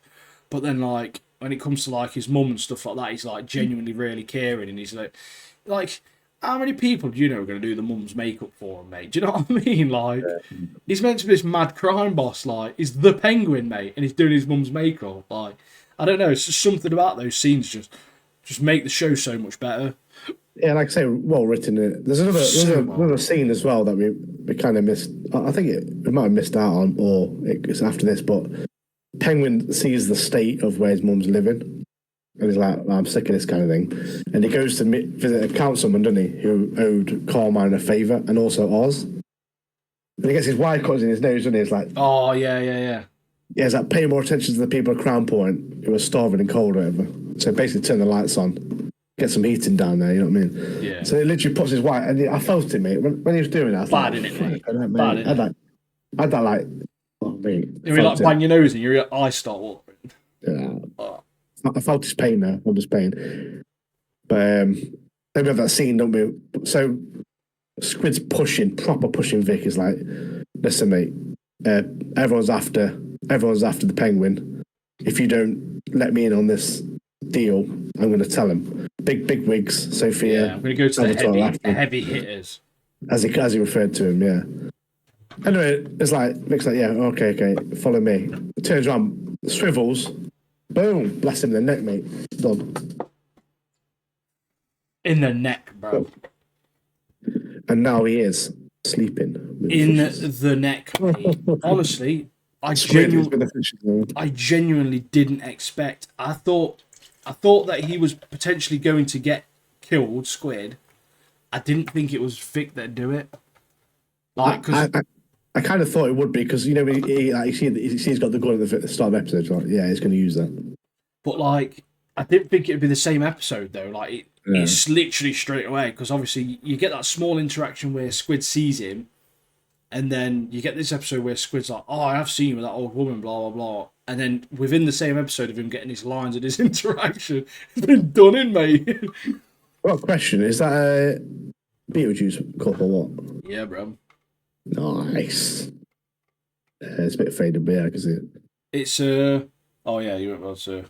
but then like when it comes to like his mum and stuff like that, he's like genuinely really caring, and he's like how many people do you know are going to do the mum's makeup for him, mate? Do you know what I mean? Like, he's meant to be this mad crime boss, like, he's the Penguin, mate, and he's doing his mum's makeup. Like, I don't know, it's just something about those scenes just make the show so much better. Yeah, like I say, well written. There's another scene as well that we kind of missed. I think we might have missed out on, or it's after this, but Penguin sees the state of where his mum's living. And he's like, I'm sick of this kind of thing. And he goes to visit a councilman, doesn't he, who owed Carmine a favour, and also Oz. And he gets his wire cuts in his nose, doesn't he? It's like, oh, yeah. Yeah, it's like paying more attention to the people at Crown Point who are starving and cold or whatever. So basically turn the lights on, get some heating down there, you know what I mean? Yeah. So he literally puts his wire, and I felt it, mate. When he was doing that, I was bad, like, innit, mate? Bad, innit? I'd that like, oh, mate. You like bang your nose and your eyes start watering. Yeah. Oh. I felt his pain there. I felt his pain. But then we have that scene, don't we? So Squid's proper pushing Vic. Is like, listen, mate, everyone's after the Penguin. If you don't let me in on this deal, I'm going to tell him. Big wigs, Sophia. Yeah, I'm going to go to the heavy hitters. As he referred to him, yeah. Anyway, it's like, Vic's like, yeah, okay, follow me. Turns around, swivels. Boom! Bless him in the neck, mate. Done. In the neck, bro. And now he is sleeping. In the neck, mate. Honestly, I genuinely didn't expect. I thought that he was potentially going to get killed, Squid. I didn't think it was Vic that'd do it. Like, cause I kind of thought it would be, because, you know, he's got the gun at the start of the episode. So like, yeah, he's going to use that. But, like, I didn't think it would be the same episode, though. Like, it's literally straight away, because obviously you get that small interaction where Squid sees him, and then you get this episode where Squid's like, oh, I have seen you with that old woman, blah, blah, blah. And then within the same episode of him getting his lines and his interaction, it's been done in, mate. What question is that? A Beetlejuice cup or what? Yeah, bro. Nice. It's a bit faded, but yeah, I can see it. It's oh yeah, you went well. So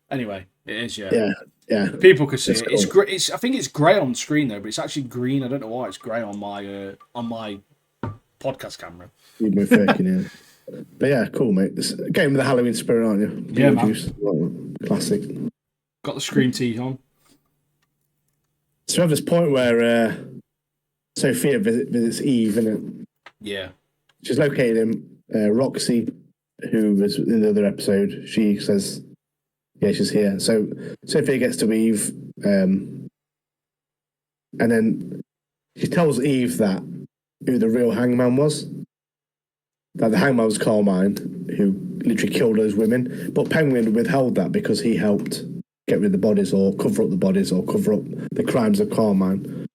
anyway, it is. Yeah, Yeah, yeah, the people could see it's it. It's cool. great. It's I think it's grey on screen though, but it's actually green. I don't know why it's grey on my podcast camera. You've been faking it. But yeah, cool, mate. It's getting with the Halloween spirit, aren't you? Yeah, man. Beetlejuice, well, classic. Got the scream tee on. So we have this point where Sophia visits Eve, innit? Yeah. She's located him. Roxy, who was in the other episode, she says, yeah, she's here. So Sophia gets to Eve, and then she tells Eve that who the real hangman was. That the hangman was Carmine, who literally killed those women. But Penguin withheld that because he helped get rid of the bodies or cover up the bodies or cover up the crimes of Carmine.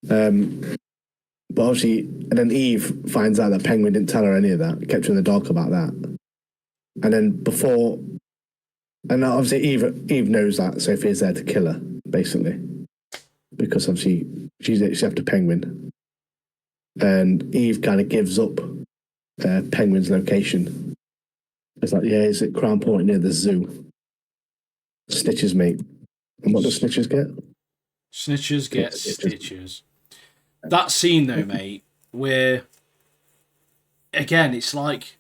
But obviously, and then Eve finds out that Penguin didn't tell her any of that, kept her in the dark about that. And then before, and obviously Eve knows that Sophia's there to kill her, basically, because obviously she's after Penguin. And Eve kind of gives up Penguin's location. It's like, yeah, is it Crown Point near the zoo? Snitches, mate. And what does snitches get? Snitches get stitches. That scene though, mate, where again it's like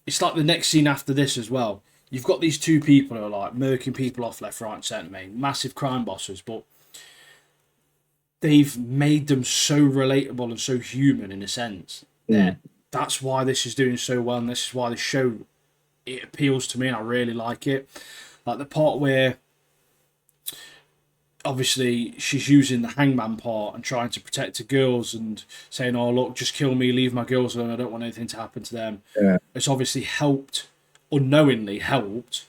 the next scene after this as well. You've got these two people who are like murking people off left, right, and centre, mate. Massive crime bosses, but they've made them so relatable and so human in a sense that that's why this is doing so well, and this is why the show it appeals to me, and I really like it. Like the part where obviously she's using the hangman part and trying to protect the girls and saying, "Oh look, just kill me, leave my girls alone. I don't want anything to happen to them." Yeah. It's obviously unknowingly helped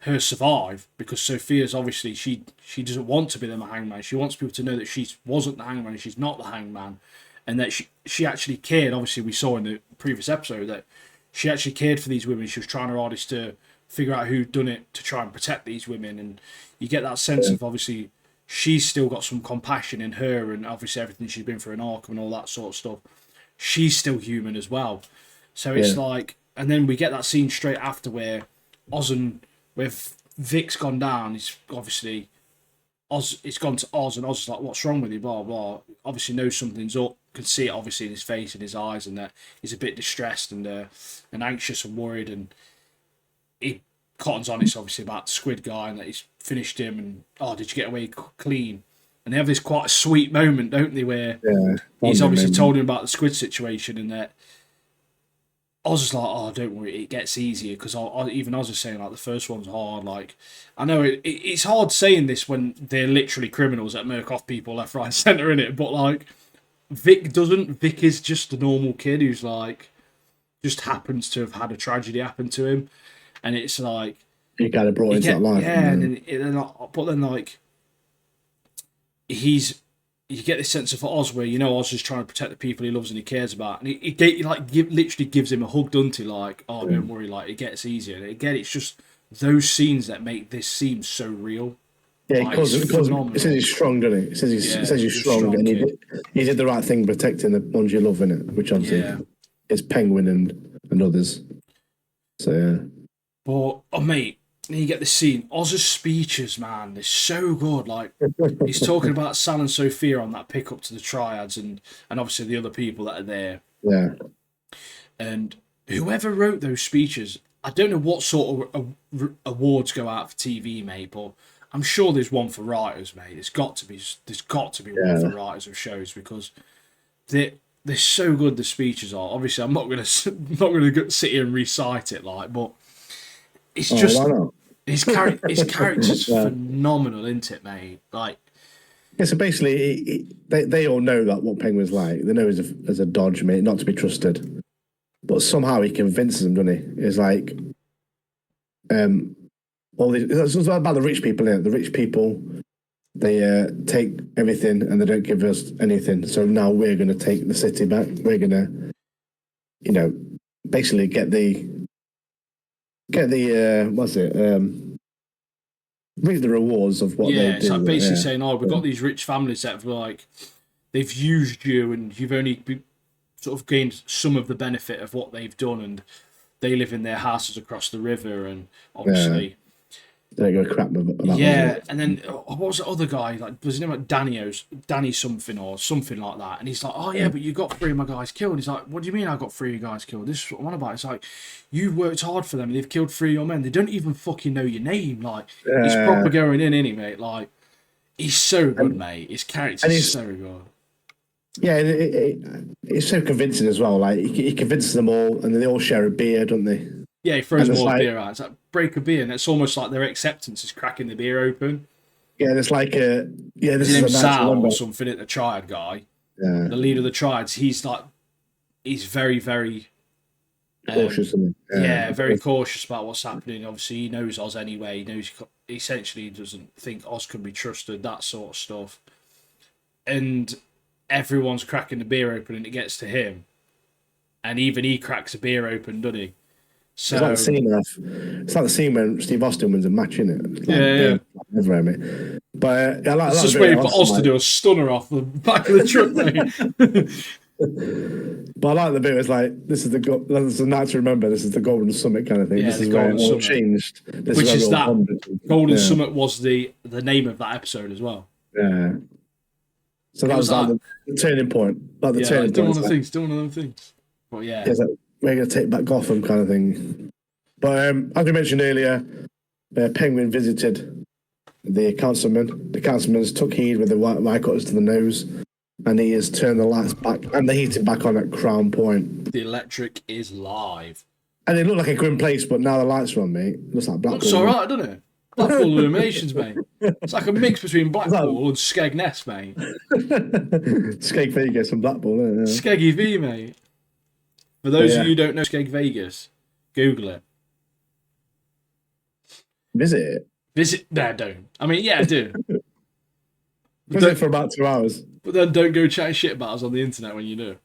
her survive because Sophia's obviously she doesn't want to be the hangman. She wants people to know that she wasn't the hangman and she's not the hangman, and that she actually cared. Obviously, we saw in the previous episode that she actually cared for these women. She was trying her hardest to figure out who'd done it to try and protect these women, and you get that sense of obviously she's still got some compassion in her, and obviously everything she's been through in Arkham and all that sort of stuff. She's still human as well. So it's like, and then we get that scene straight after where where Vic's gone down. He's obviously it's gone to Oz, and Oz is like, "What's wrong with you?" Blah blah. Obviously knows something's up. Can see it obviously in his face and his eyes, and that he's a bit distressed and anxious and worried. And he cottons on it's obviously about the squid guy and that he's finished him. And did you get away clean? And they have this quite a sweet moment, don't they, where he's obviously told him about the squid situation, and that Oz is like, "Oh, don't worry, it gets easier." Because even Oz is saying like the first one's hard. Like, I know it's hard saying this when they're literally criminals that murk off people left, right, and centre in it. But like, Vic doesn't. Vic is just a normal kid who's like, just happens to have had a tragedy happen to him, and it's like he kind of brought into that life. Yeah, and then but then like you get this sense of Oz where Oz is trying to protect the people he loves and he cares about, and he literally gives him a hug, doesn't he? Like, "Oh, don't worry, like it gets easier." And again, it's just those scenes that make this seem so real. Yeah, like, because it says he's strong, doesn't it? It says he's strong, and he did the right thing protecting the ones you love, innit? Which obviously is Penguin and others. So yeah. But mate, you get this scene. Oz's speeches, man, they're so good. Like he's talking about Sal and Sophia on that pickup to the triads, and obviously the other people that are there. Yeah. And whoever wrote those speeches, I don't know what sort of awards go out for TV, mate, but I'm sure there's one for writers, mate. There's got to be one for writers of shows because they're so good. The speeches are obviously. I'm not gonna sit here and recite it but it's just his character's phenomenal, isn't it, mate? Like. Yeah, so basically, they all know that what Penguin's like. They know he's as a dodge, mate, not to be trusted. But somehow he convinces them, doesn't he? It's like, it's about the rich people, isn't it? The rich people, they take everything and they don't give us anything. So now we're going to take the city back. We're going to, basically get the what's it? reap the rewards of what they Yeah, do. it's like basically Yeah. saying, "Oh, we've got these rich families that have like they've used you, and you've only sort of gained some of the benefit of what they've done, and they live in their houses across the river, and Yeah. obviously." They go crap about Yeah, that. and then what was the other guy? Like, was his name like Danny something or something like that? And he's like, "Oh yeah, but you got three of my guys killed." And he's like, "What do you mean I got three of your guys killed? This is what I'm on about." It's like, you worked hard for them. They've killed three of your men. They don't even fucking know your name. Like, he's proper going in, isn't he, mate? Like, he's so good, mate. His character's so good. Yeah, it's so convincing as well. Like he convinces them all, and then they all share a beer, don't they? Yeah, he throws And them it's all a like, beer out. It's like, break a beer, and it's almost like their acceptance is cracking the beer open. yeah, it's like yeah, this His is a name's night to Sal remember. or something, at the Triad guy. Yeah, The leader of the Triads. He's like, he's very, very cautious. yeah, very cautious about what's happening. Obviously, he knows Oz anyway. He knows essentially doesn't think Oz can be trusted, that sort of stuff. And everyone's cracking the beer open, and it gets to him, and even he cracks a beer open, doesn't he? So It's like the scene when Steve Austin wins a match, innit? It's like yeah. everywhere, mate. But I like It's the just bit waiting where for Oz to do a stunner off the back of the truck, mate. But I like the bit where it's like, this is the night to remember. This is the Golden Summit kind of thing. Yeah, This the is where it Golden all Summit. changed. This Which where is we all that bonded. Golden Yeah. Summit was the name of that episode as well. Yeah. So that was like the turning point. Like the turning Still point. one of the things, still one of them things. But yeah. It's like, we're going to take back Gotham kind of thing. But as we mentioned earlier, Penguin visited the councilman. The councilman's took heed with the white cutters to the nose, and he has turned the lights back and the heating back on at Crown Point. The electric is live. And it looked like a grim place, but now the lights are on, mate. It looks like Blackpool. Looks alright, doesn't it? Blackpool Illuminations, mate. It's like a mix between Blackpool and Skegness, mate. Skeg Vegas and Blackpool, yeah. Skeggy V, mate. For those of you who don't know Skeg Vegas, Google it. Visit it. No, don't. I mean, yeah, I do. Visit it for about 2 hours. But then don't go chatting shit about us on the internet when you do.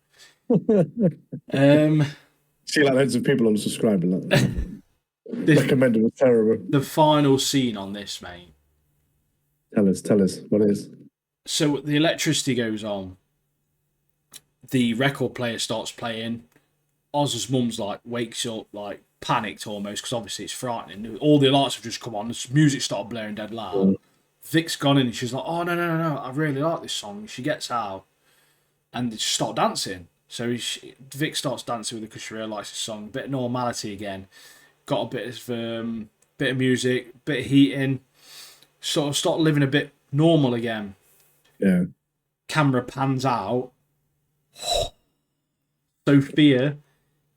See, like loads of people unsubscribing. Like, recommended was terrible. The final scene on this, mate. Tell us what is. So the electricity goes on. The record player starts playing. Oz's mum's like wakes up like panicked almost because obviously it's frightening. All the lights have just come on. The music started blaring dead loud. Vic's gone in and she's like, "Oh no! I really like this song." She gets out and they just start dancing. So Vic starts dancing with her because she really likes the song. Bit of normality again. Got a bit of music, bit of heating. Sort of start living a bit normal again. Yeah. Camera pans out. Sophia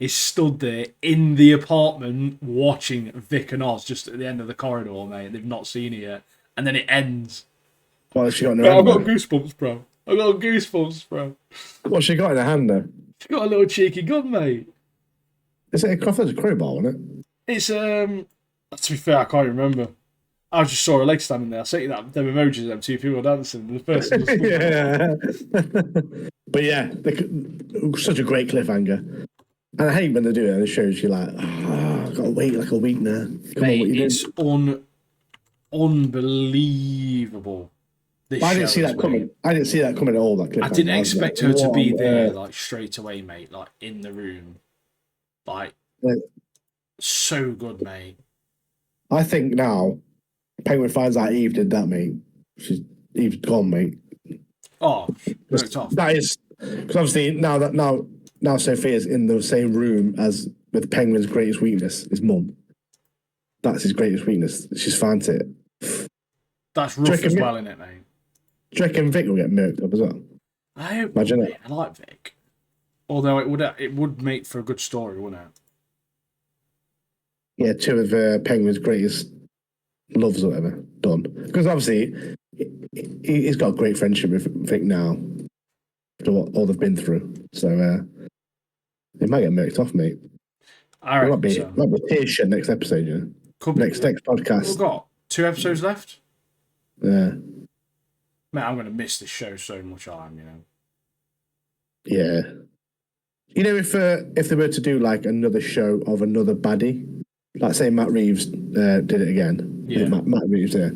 is stood there in the apartment watching Vic and Oz just at the end of the corridor, mate. They've not seen it yet. And then it ends. What has she got in her Bro, hand? I've got goosebumps, bro. What's she got in her hand, though? She's got a little cheeky gun, mate. Is it a Crawford's a crowbar, isn't it? It's, to be fair, I can't remember. I just saw a leg standing there. I sent you them emojis of them two people dancing. The person just yeah. But yeah, such a great cliffhanger. And I hate when they do it and it shows you like, I've got to wait like a week now. Mate, it's unbelievable. I didn't see that coming. I didn't see that coming at all. That cliffhanger. I didn't expect her to be there like straight away, mate. Like in the room, like so good, mate. I think now Penguin finds out Eve did that, mate. Eve's gone, mate. Oh, worked off. That is because obviously now Sophia's in the same room as with Penguin's greatest weakness, his mum. That's his greatest weakness. She's found it. That's rough as well, isn't it, mate? Do you reckon Vic will get murked up as well? I hope. Imagine Mate. I like Vic. Although it would make for a good story, wouldn't it? Yeah, two of Penguin's greatest loves or whatever done. Because obviously he's got a great friendship with Vic now after all they've been through. So they might get murked off, mate. I reckon might be tear shed next episode, you know? Next podcast. We've got 2 episodes left. Yeah. Mate, I'm going to miss this show so much, you know. Yeah. You know, if they were to do like another show of another baddie, like say Matt Reeves did it again, Yeah. Matt Reeves there.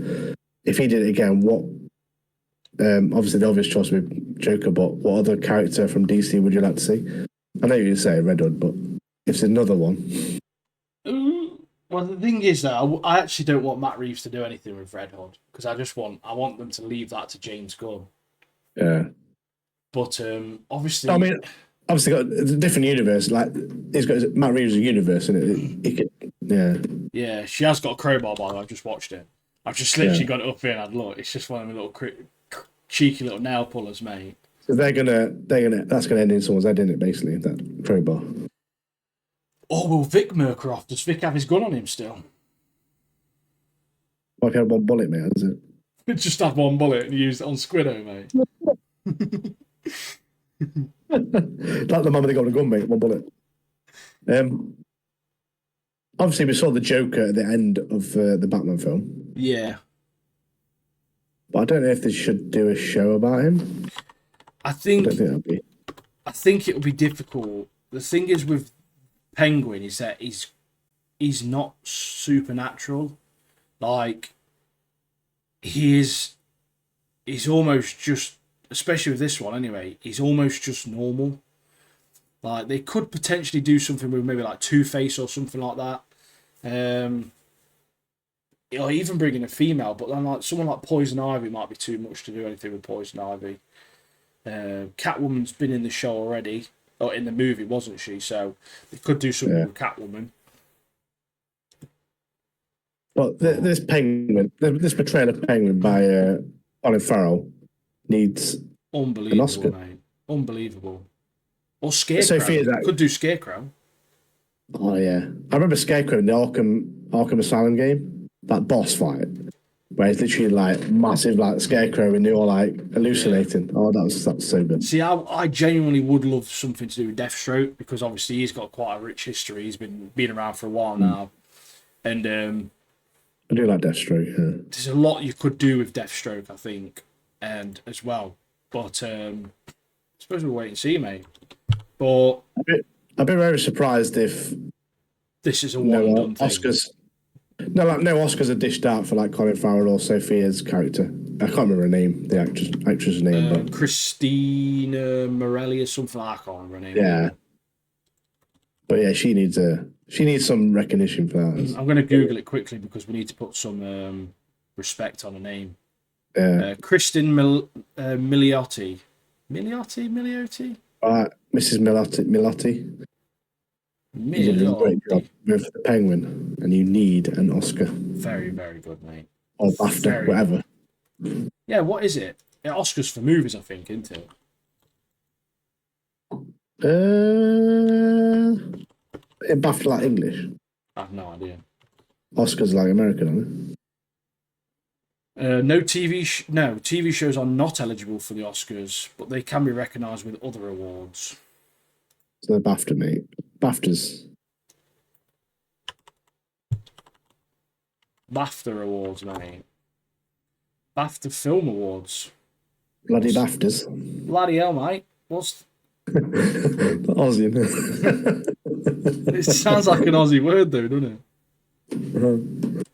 If he did it again, what? Obviously, the obvious choice would be Joker, but what other character from DC would you like to see? I know you say Red Hood, but if it's another one, Well, the thing is that I actually don't want Matt Reeves to do anything with Red Hood because I want them to leave that to James Gunn. yeah. But obviously, I mean, obviously, got a different universe. Like he's got Matt Reeves' universe, and it could, yeah. yeah, she has got a crowbar. By the way, I've just watched it. I've just literally got it up here and I'd look. It's just one of my little cheeky little nail pullers, mate. So that's gonna end in someone's head, isn't it? Basically, that crowbar. Oh, will Vic Murkoff? Does Vic have his gun on him still? Like had one bullet, mate. Is it? Just have one bullet and use it on Squiddo, mate. Like the moment they got a gun, mate. One bullet. Obviously, we saw the Joker at the end of the Batman film. Yeah. But I don't know if they should do a show about him. I think that'd be. I think it would be difficult. The thing is with Penguin is that he's not supernatural. Like he's almost just, especially with this one anyway, he's almost just normal. Like they could potentially do something with maybe like Two-Face or something like that. Or even bringing a female, but then like someone like Poison Ivy might be too much to do anything with Poison Ivy. Catwoman's been in the show already, or in the movie, wasn't she? So they could do something with Catwoman. But this portrayal of Penguin by Colin Farrell needs unbelievable, an Oscar. Mate. Unbelievable. Or Scarecrow. Could do Scarecrow. Oh yeah, I remember Scarecrow in the Arkham Asylum game. That boss fight, where it's literally like massive, like Scarecrow, and they're all like hallucinating. Yeah. Oh, that's so good. See, I genuinely would love something to do with Deathstroke because obviously he's got quite a rich history. He's been around for a while now, and I do like Deathstroke. Yeah. There's a lot you could do with Deathstroke, I think, and as well. But I suppose we'll wait and see, mate. But I'd be very surprised if this is a one-done thing. Oscars. No Oscars are dished out for like Colin Farrell or Sophia's character. I can't remember her name, the actress' name. But Christina Morelli or something. I can't remember her name. Yeah, but yeah, she needs some recognition for that. I'm going to Google it quickly because we need to put some respect on a name. Yeah, Kristen Milioti. Milioti. Mrs. Milotti. You did a great job with the Penguin, and you need an Oscar. Very, very good, mate. Or BAFTA, whatever. Yeah, what is it? Oscars for movies, I think, isn't it? BAFTA like English. I have no idea. Oscars like American, aren't they? No TV shows are not eligible for the Oscars, but they can be recognised with other awards. So the BAFTA, mate. BAFTAs. BAFTA awards, mate. BAFTA Film Awards. Bloody BAFTAs. Bloody hell, mate. What's... Aussie. It sounds like an Aussie word, though, doesn't it?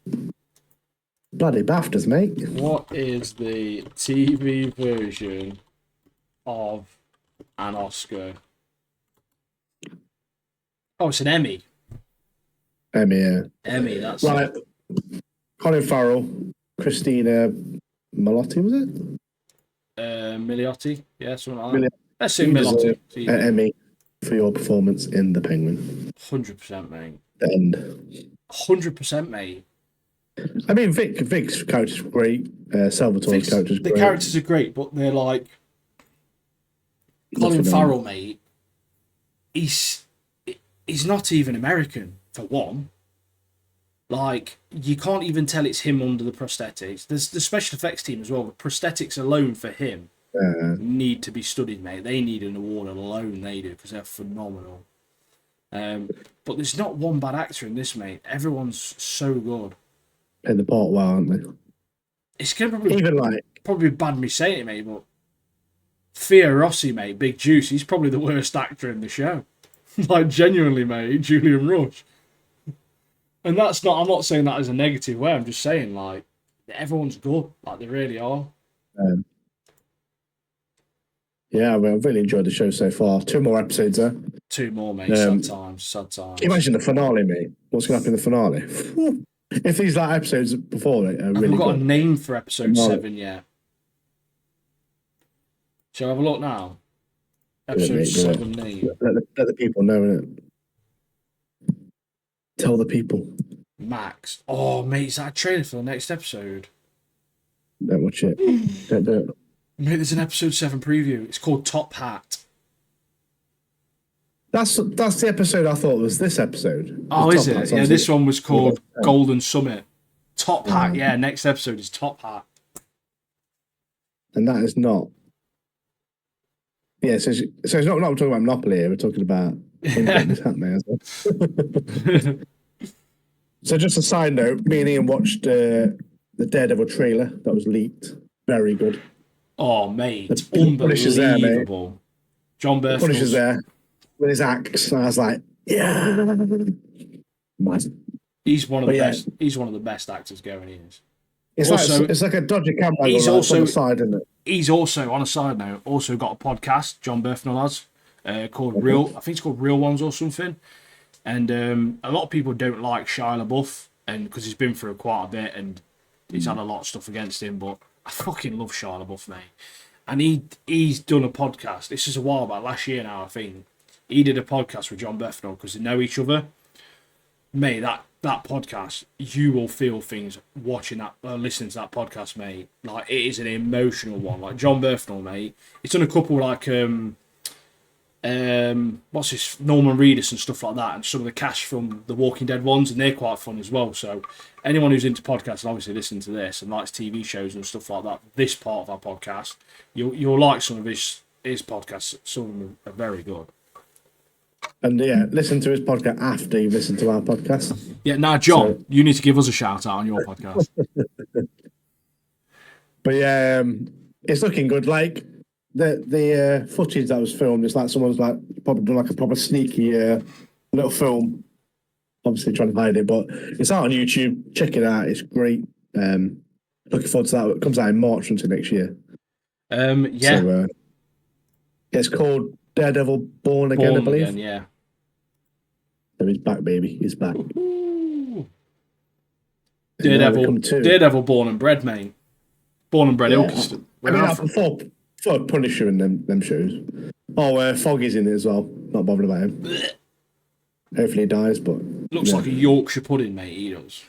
Bloody BAFTAs, mate. What is the TV version of an Oscar? Oh, it's an Emmy. Emmy, yeah. Emmy, that's right. Colin Farrell, Christina Milioti, was it? Miliotti, yeah, something like that. Let's say Miliotti. Emmy for your performance in The Penguin. 100%, mate. The end. 100%, mate. I mean, Vic's character's great. Salvatore's character's great. The characters are great, but they're like Colin Farrell, mate. He's not even American, for one. Like, you can't even tell it's him under the prosthetics. There's the special effects team as well. The prosthetics alone for him need to be studied, mate. They need an award alone, they do, because they're phenomenal. But there's not one bad actor in this, mate. Everyone's so good. In the part well, aren't they? It's gonna probably bad me saying it, mate, but Theo Rossi, mate, Big Juice, he's probably the worst actor in the show. Like, genuinely, mate, Julian Rush. And that's not. I'm not saying that as a negative way. I'm just saying like everyone's good. Like they really are. Um, yeah, well, I've really enjoyed the show so far. 2 more episodes there. 2 more, mate. Um, Sad times. Sad times. Can you imagine the finale, mate? What's going to happen in the finale? If these like episodes before it are I haven't really got a good. name for episode Finale. 7 yet. Shall I have a look now? Do it, Episode mate, do 7 it. name. Let the people know, innit? Tell the people. Max. Oh, mate, is that a trailer for the next episode? Don't watch it. Don't do it. Mate, there's an episode 7 preview. It's called Top Hat. That's the episode I thought was this episode. Oh, The is Top it? Hat's Yeah, obviously- this one was called Golden Summit. Top Hat, yeah, next episode is Top Hat. And that is not. Yeah, so it's not talking about Monopoly here. We're talking about things happening. So just a side note, me and Ian watched the Daredevil trailer that was leaked. Very good. Oh, mate, The Punisher's there, mate. unbelievable. John Punisher's Berthel's there with his axe, and I was like, yeah. Mad. He's one of But the yeah. best. He's one of the best actors going. He is. It's Also- it's like a dodgy camera He's angle, like, also- on the side, isn't it? He's also, on a side note, also got a podcast. John Berthnell has called Real. I think it's called Real Ones or something. And a lot of people don't like Shia LaBeouf, and because he's been through quite a bit and he's had a lot of stuff against him. But I fucking love Shia LaBeouf, mate. And he's done a podcast. This is a while back, last year now, I think. He did a podcast with John Berthnell because they know each other. Mate, that podcast, you will feel things watching that, listening to that podcast, mate. Like, it is an emotional one. Like, John Berthnell, mate, he's done a couple, like, what's his, Norman Reedus and stuff like that, and some of the cast from the Walking Dead ones, and they're quite fun as well. So, anyone who's into podcasts and obviously listen to this and likes TV shows and stuff like that, this part of our podcast, you'll like some of his podcasts. Some of them are very good. And yeah, listen to his podcast after you listen to our podcast. Yeah, now, John, you need to give us a shout out on your podcast. But yeah, it's looking good. Like the footage that was filmed, it's like someone's like probably done like a proper sneaky little film. Obviously trying to hide it, but it's out on YouTube. Check it out. It's great. Looking forward to that. It comes out in March until next year. Yeah. So, it's called Daredevil Born Again, Born I believe. Again, yeah. So he's back, baby. He's back. Daredevil Born and Bred, mate. Born and Bred Yeah. Ilkeston. I mean, before Punisher and them shows. Oh, Foggy's in it as well. Not bothered about him. Hopefully he dies, but Looks like a Yorkshire pudding, mate. He does.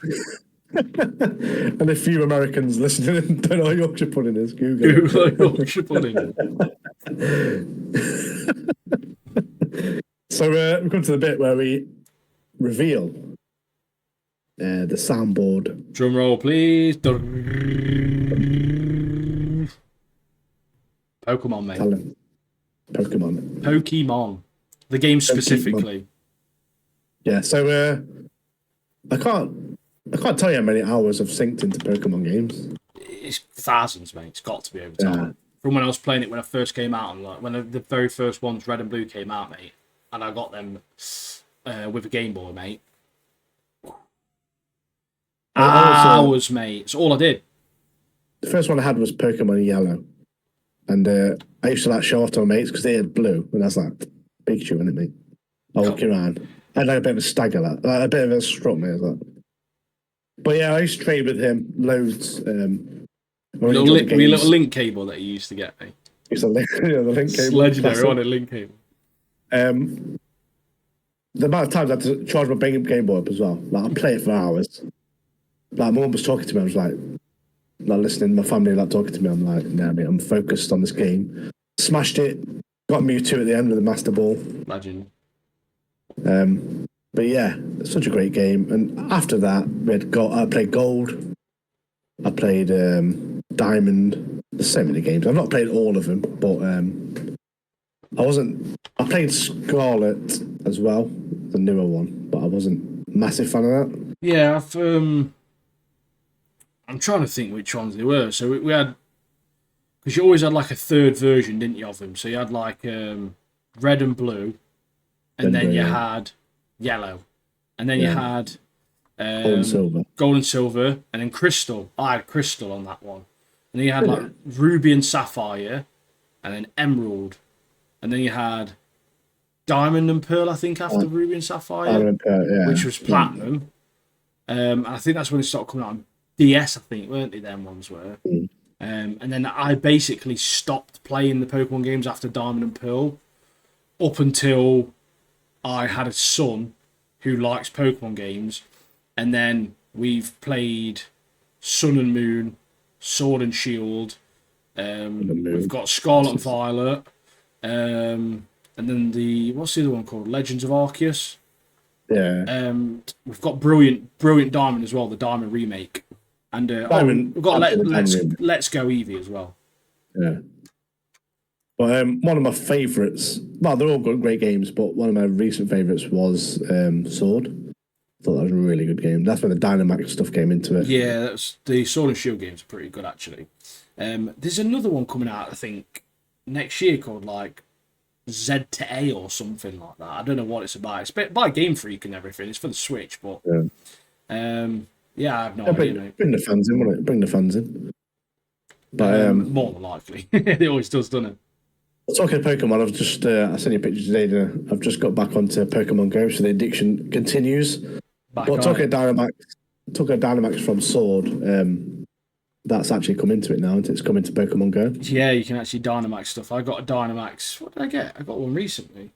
and a few Americans listening don't know what Yorkshire pudding is. Google it. Yorkshire pudding. So we come to the bit where we reveal the soundboard. Drum roll, please. Pokemon, mate. Talent. Pokemon. Pokemon. The game specifically. Yeah, so I can't tell you how many hours I've synced into Pokemon games. It's thousands, mate. It's got to be over time. Yeah. From when I was playing it when I first came out, and like when the very first ones, Red and Blue, came out, mate, and I got them with a Game Boy, mate. Hours, mate. It's all I did. The first one I had was Pokemon Yellow. And I used to like show off to my mates because they had blue. And I was like, Pikachu, innit, mate? I walk around. I had like a bit of a stagger, like a bit of a strut, mate. But yeah, I used to trade with him loads. Little link cable that you used to get, mate. Used to link, the link It's cable. legendary on a link cable. The amount of times I had to charge my Game Boy up as well. Like, I'd play it for hours. Like, my mum was talking to me. I was like listening. My family like talking to me. I'm like, nah, mate, I'm focused on this game. Smashed it. Got Mewtwo at the end with the Master Ball. Imagine. But yeah, it's such a great game. And after that, I played Gold. I played Diamond. There's so many games. I've not played all of them, but I played Scarlet as well, the newer one, but I wasn't a massive fan of that. Yeah, I'm trying to think which ones they were. So we had, because you always had like a third version, didn't you, of them? So you had like Red and Blue, and then you had Yellow, and then you had Gold and silver. Gold and silver, and then crystal. I had crystal on that one. And then you had like ruby and sapphire, and then emerald, and then you had diamond and pearl. I think after ruby and sapphire, Diamond and pearl, yeah. which was platinum. And I think that's when it started coming out on DS. I think weren't they? Them ones were. And then I basically stopped playing the Pokemon games after Diamond and Pearl, up until I had a son who likes Pokemon games, and then we've played Sun and Moon, Sword and Shield. We've got Scarlet and Violet, and then what's the other one called? Legends of Arceus. Yeah. We've got Brilliant Diamond as well, the Diamond remake, and we've got Let's Go Eevee as well. Yeah. But one of my favourites, well, they're all great games, but one of my recent favourites was Sword. I thought that was a really good game. That's when the Dynamax stuff came into it. Yeah, the Sword and Shield games are pretty good, actually. There's another one coming out, I think, next year called, like, Z to A or something like that. I don't know what it's about. It's by Game Freak and everything. It's for the Switch, but... Yeah, I have no idea, mate. Bring the fans in, won't it? Bring the fans in. But, more than likely. It always does, doesn't it? Talking of Pokemon, I've just I sent you a picture today. I've just got back onto Pokemon Go, so the addiction continues. But talking of Dynamax from Sword, that's actually come into it now, and it's come into Pokemon Go. Yeah, you can actually Dynamax stuff. I got a Dynamax. What did I get? I got one recently.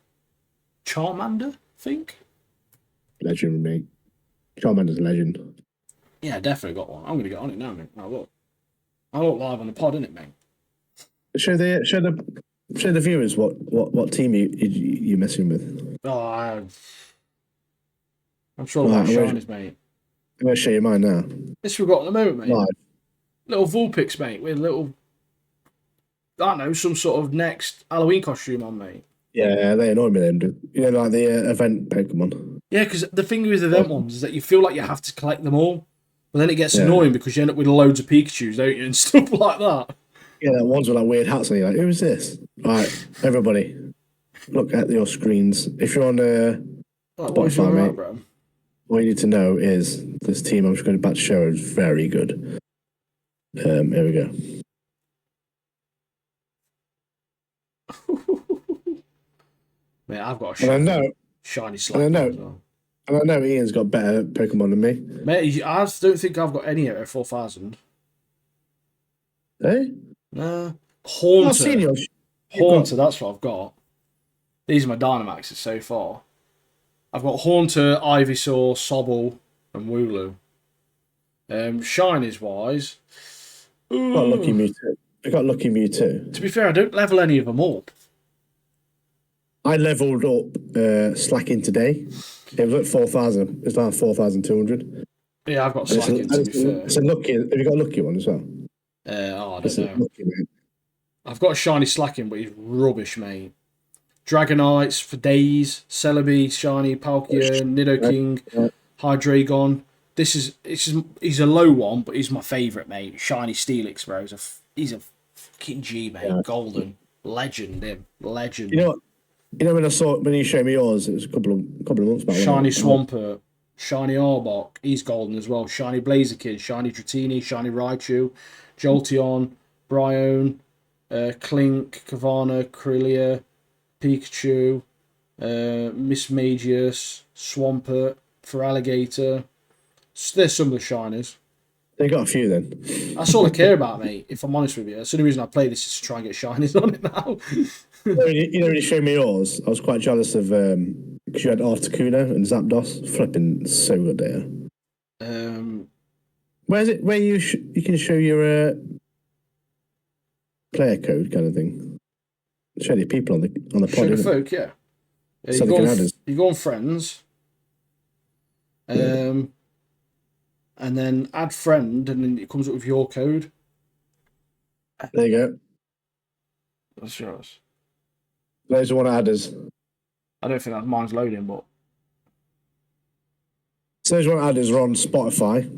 Charmander, I think. Legend, mate. Charmander's a legend. Yeah, definitely got one. I'm gonna get on it now, mate. Now look. I look live on the pod, innit, mate? Show the viewers what team you messing with. Oh, I'm sure about Shiners, mate. I'm going to show you mine now. This we've got at the moment, mate. Live. Little Vulpix, mate, with little, I don't know, some sort of next Halloween costume on, mate. Yeah, they annoy me then, you know, like the event Pokemon. Yeah, because the thing with event ones is that you feel like you have to collect them all, but then it gets annoying because you end up with loads of Pikachus, don't you, and stuff like that. Yeah, the ones with like weird hats on you, like, who is this? Right, everybody, look at your screens. If you're on Spotify, mate, bro? all you need to know is this team I'm just going to show is very good. Here we go. Mate, I've got a shiny slime. And I know Ian's got better Pokemon than me. Mate, I don't think I've got any out of 4,000. Eh? Haunter. I've seen yours. Haunter, that's what I've got. These are my Dynamaxes so far. I've got Haunter, Ivysaur, Sobble, and Wooloo. Shinies wise, I got Lucky Mewtwo. I got Lucky Mewtwo. To be fair, I don't level any of them up. I leveled up Slacking today. It was at 4,000. It's like 4,200. Yeah, I've got Slacking, to be fair. It's a lucky. Have you got a lucky one as well? I don't know. Lucky, I've got a shiny Slacking, but he's rubbish, mate. Dragonites for days. Celebi, shiny, Palkia, Nidoking, Hydreigon. He's a low one, but he's my favourite, mate. Shiny Steelix, bro. He's a fucking G, mate. Yeah. Golden. Legend, him. Legend. You know when you showed me yours, it was a couple of months back. Shiny Swampert, Shiny Arbok, he's golden as well. Shiny Blaziken, Shiny Dratini, Shiny Raichu, Jolteon, Bryon, Clink, Kavana, Krillia, Pikachu, Mismagius, Swampert, Feraligatr. There's some of the shinies. They got a few then. That's all I care about, mate, if I'm honest with you. That's the only reason I play this is to try and get shinies on it now. You know, when you showed me yours, I was quite jealous of because you had Articuno and Zapdos. Flipping so good there. Where is it? Where you can show your player code kind of thing. Show the people on the pod. Show the folk, yeah. So you go on friends. And then add friend, and then it comes up with your code. There you go. That's yours. Those are one adders. I don't think that mine's loading, but. So those one adders are on Spotify.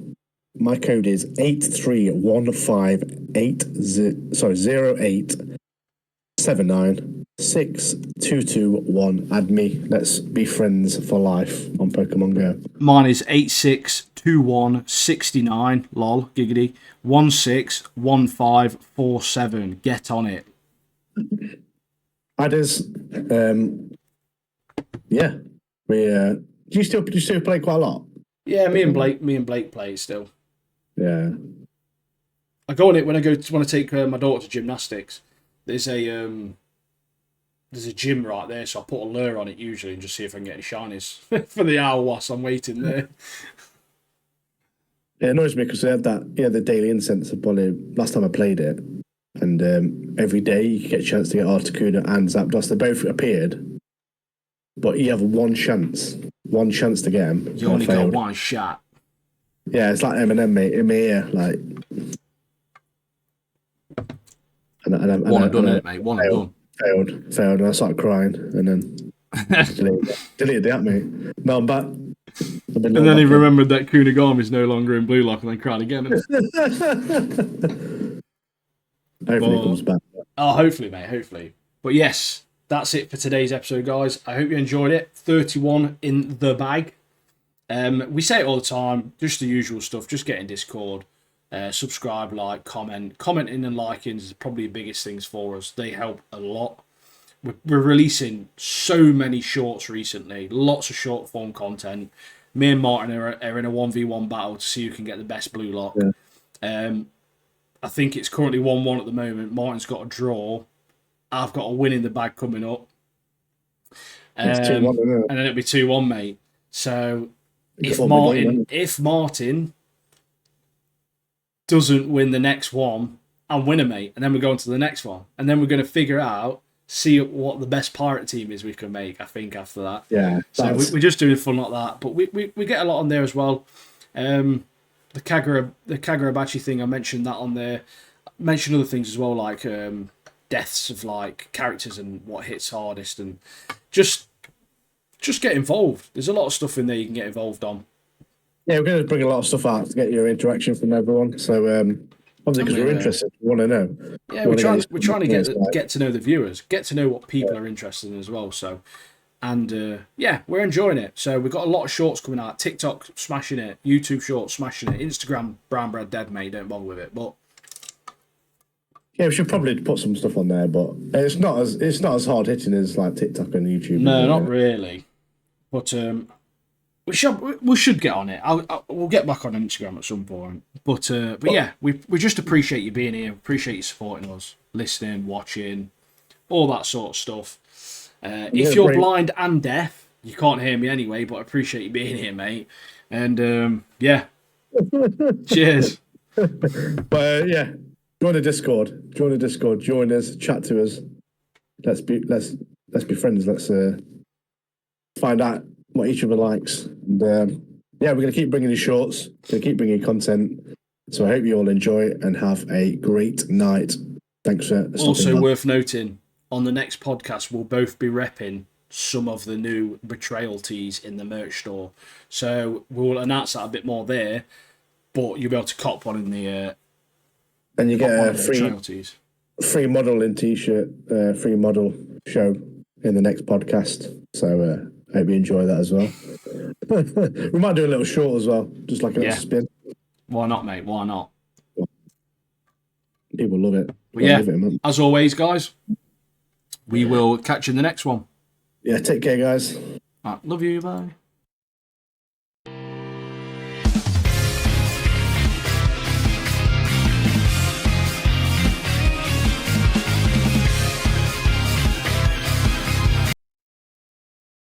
My code is 831580. Sorry, 0879. 6221. Add me. Let's be friends for life on Pokemon Go. Mine is 862169. Lol, giggity. 161547. Get on it. Adders. Yeah. We do you still play quite a lot? Yeah, me and Blake play it still. Yeah. I go on it when I take my daughter to gymnastics. There's a gym right there, so I put a lure on it usually and just see if I can get any shinies for the hour whilst I'm waiting there. It annoys me because they had that, the daily incense probably last time I played it, and every day you get a chance to get Articuno and Zapdos. They both appeared, but you have one chance to get them. You only got one shot. Yeah, it's like Eminem, mate, in my ear, like. One and done, it, mate. One and done. Failed, and I started crying, and then deleted the app, mate. No, I'm back. And then he remembered that Kunigami is no longer in Blue Lock, and then cried again. Hopefully it comes back. Oh, hopefully, mate. Hopefully. But yes, that's it for today's episode, guys. I hope you enjoyed it. 31 in the bag. We say it all the time, just the usual stuff. Just get in Discord, subscribe, like, comment. Commenting and liking is probably the biggest things for us. They help a lot. We're releasing so many shorts recently, lots of short form content. Me and Martin are in a 1v1 battle to see who can get the best Blue Lock. Yeah. I think it's currently 1-1 at the moment. Martin's got a draw. I've got a win in the bag coming up. It's 2-1, isn't it? And then it'll be 2-1, mate. So if Martin doesn't win the next one, I'm winner, mate. And then we're going to the next one. And then we're going to figure out, see what the best pirate team is we can make, I think, after that. Yeah. So we're just doing fun like that. But we get a lot on there as well. The Kagurabachi thing, I mentioned that on there. I mentioned other things as well, like deaths of like characters and what hits hardest, and just get involved. There's a lot of stuff in there you can get involved on. Yeah, we're going to bring a lot of stuff out to get your interaction from everyone. So obviously, because we're interested, we want to know. Yeah, we're trying to get to know the viewers, get to know what people are interested in as well. So. And yeah, we're enjoying it. So we've got a lot of shorts coming out. TikTok smashing it, YouTube shorts smashing it, Instagram Brown Bread Dead, mate. Don't bother with it. But yeah, we should probably put some stuff on there, but it's not as hard hitting as like TikTok and YouTube. No, not really. But we should get on it. We'll get back on Instagram at some point. But yeah, we just appreciate you being here. Appreciate you supporting us, listening, watching, all that sort of stuff. If you're blind and deaf, you can't hear me anyway, but I appreciate you being here, mate. And yeah, cheers. But yeah, join the Discord. Join us. Chat to us. Let's be friends. Let's find out what each other likes. And yeah, we're gonna keep bringing you shorts. Gonna keep bringing you content. So I hope you all enjoy it and have a great night. Thanks for also worth noting. On the next podcast, we'll both be repping some of the new Betrayal tees in the merch store. So we'll announce that a bit more there, but you'll be able to cop one in the... and you get a free modeling t-shirt, free model show in the next podcast. So I hope you enjoy that as well. We might do a little short as well, just like a little spin. Why not, mate? Why not? People love it. But yeah, as always, guys... We will catch you in the next one. Yeah, take care, guys. Love you. Bye.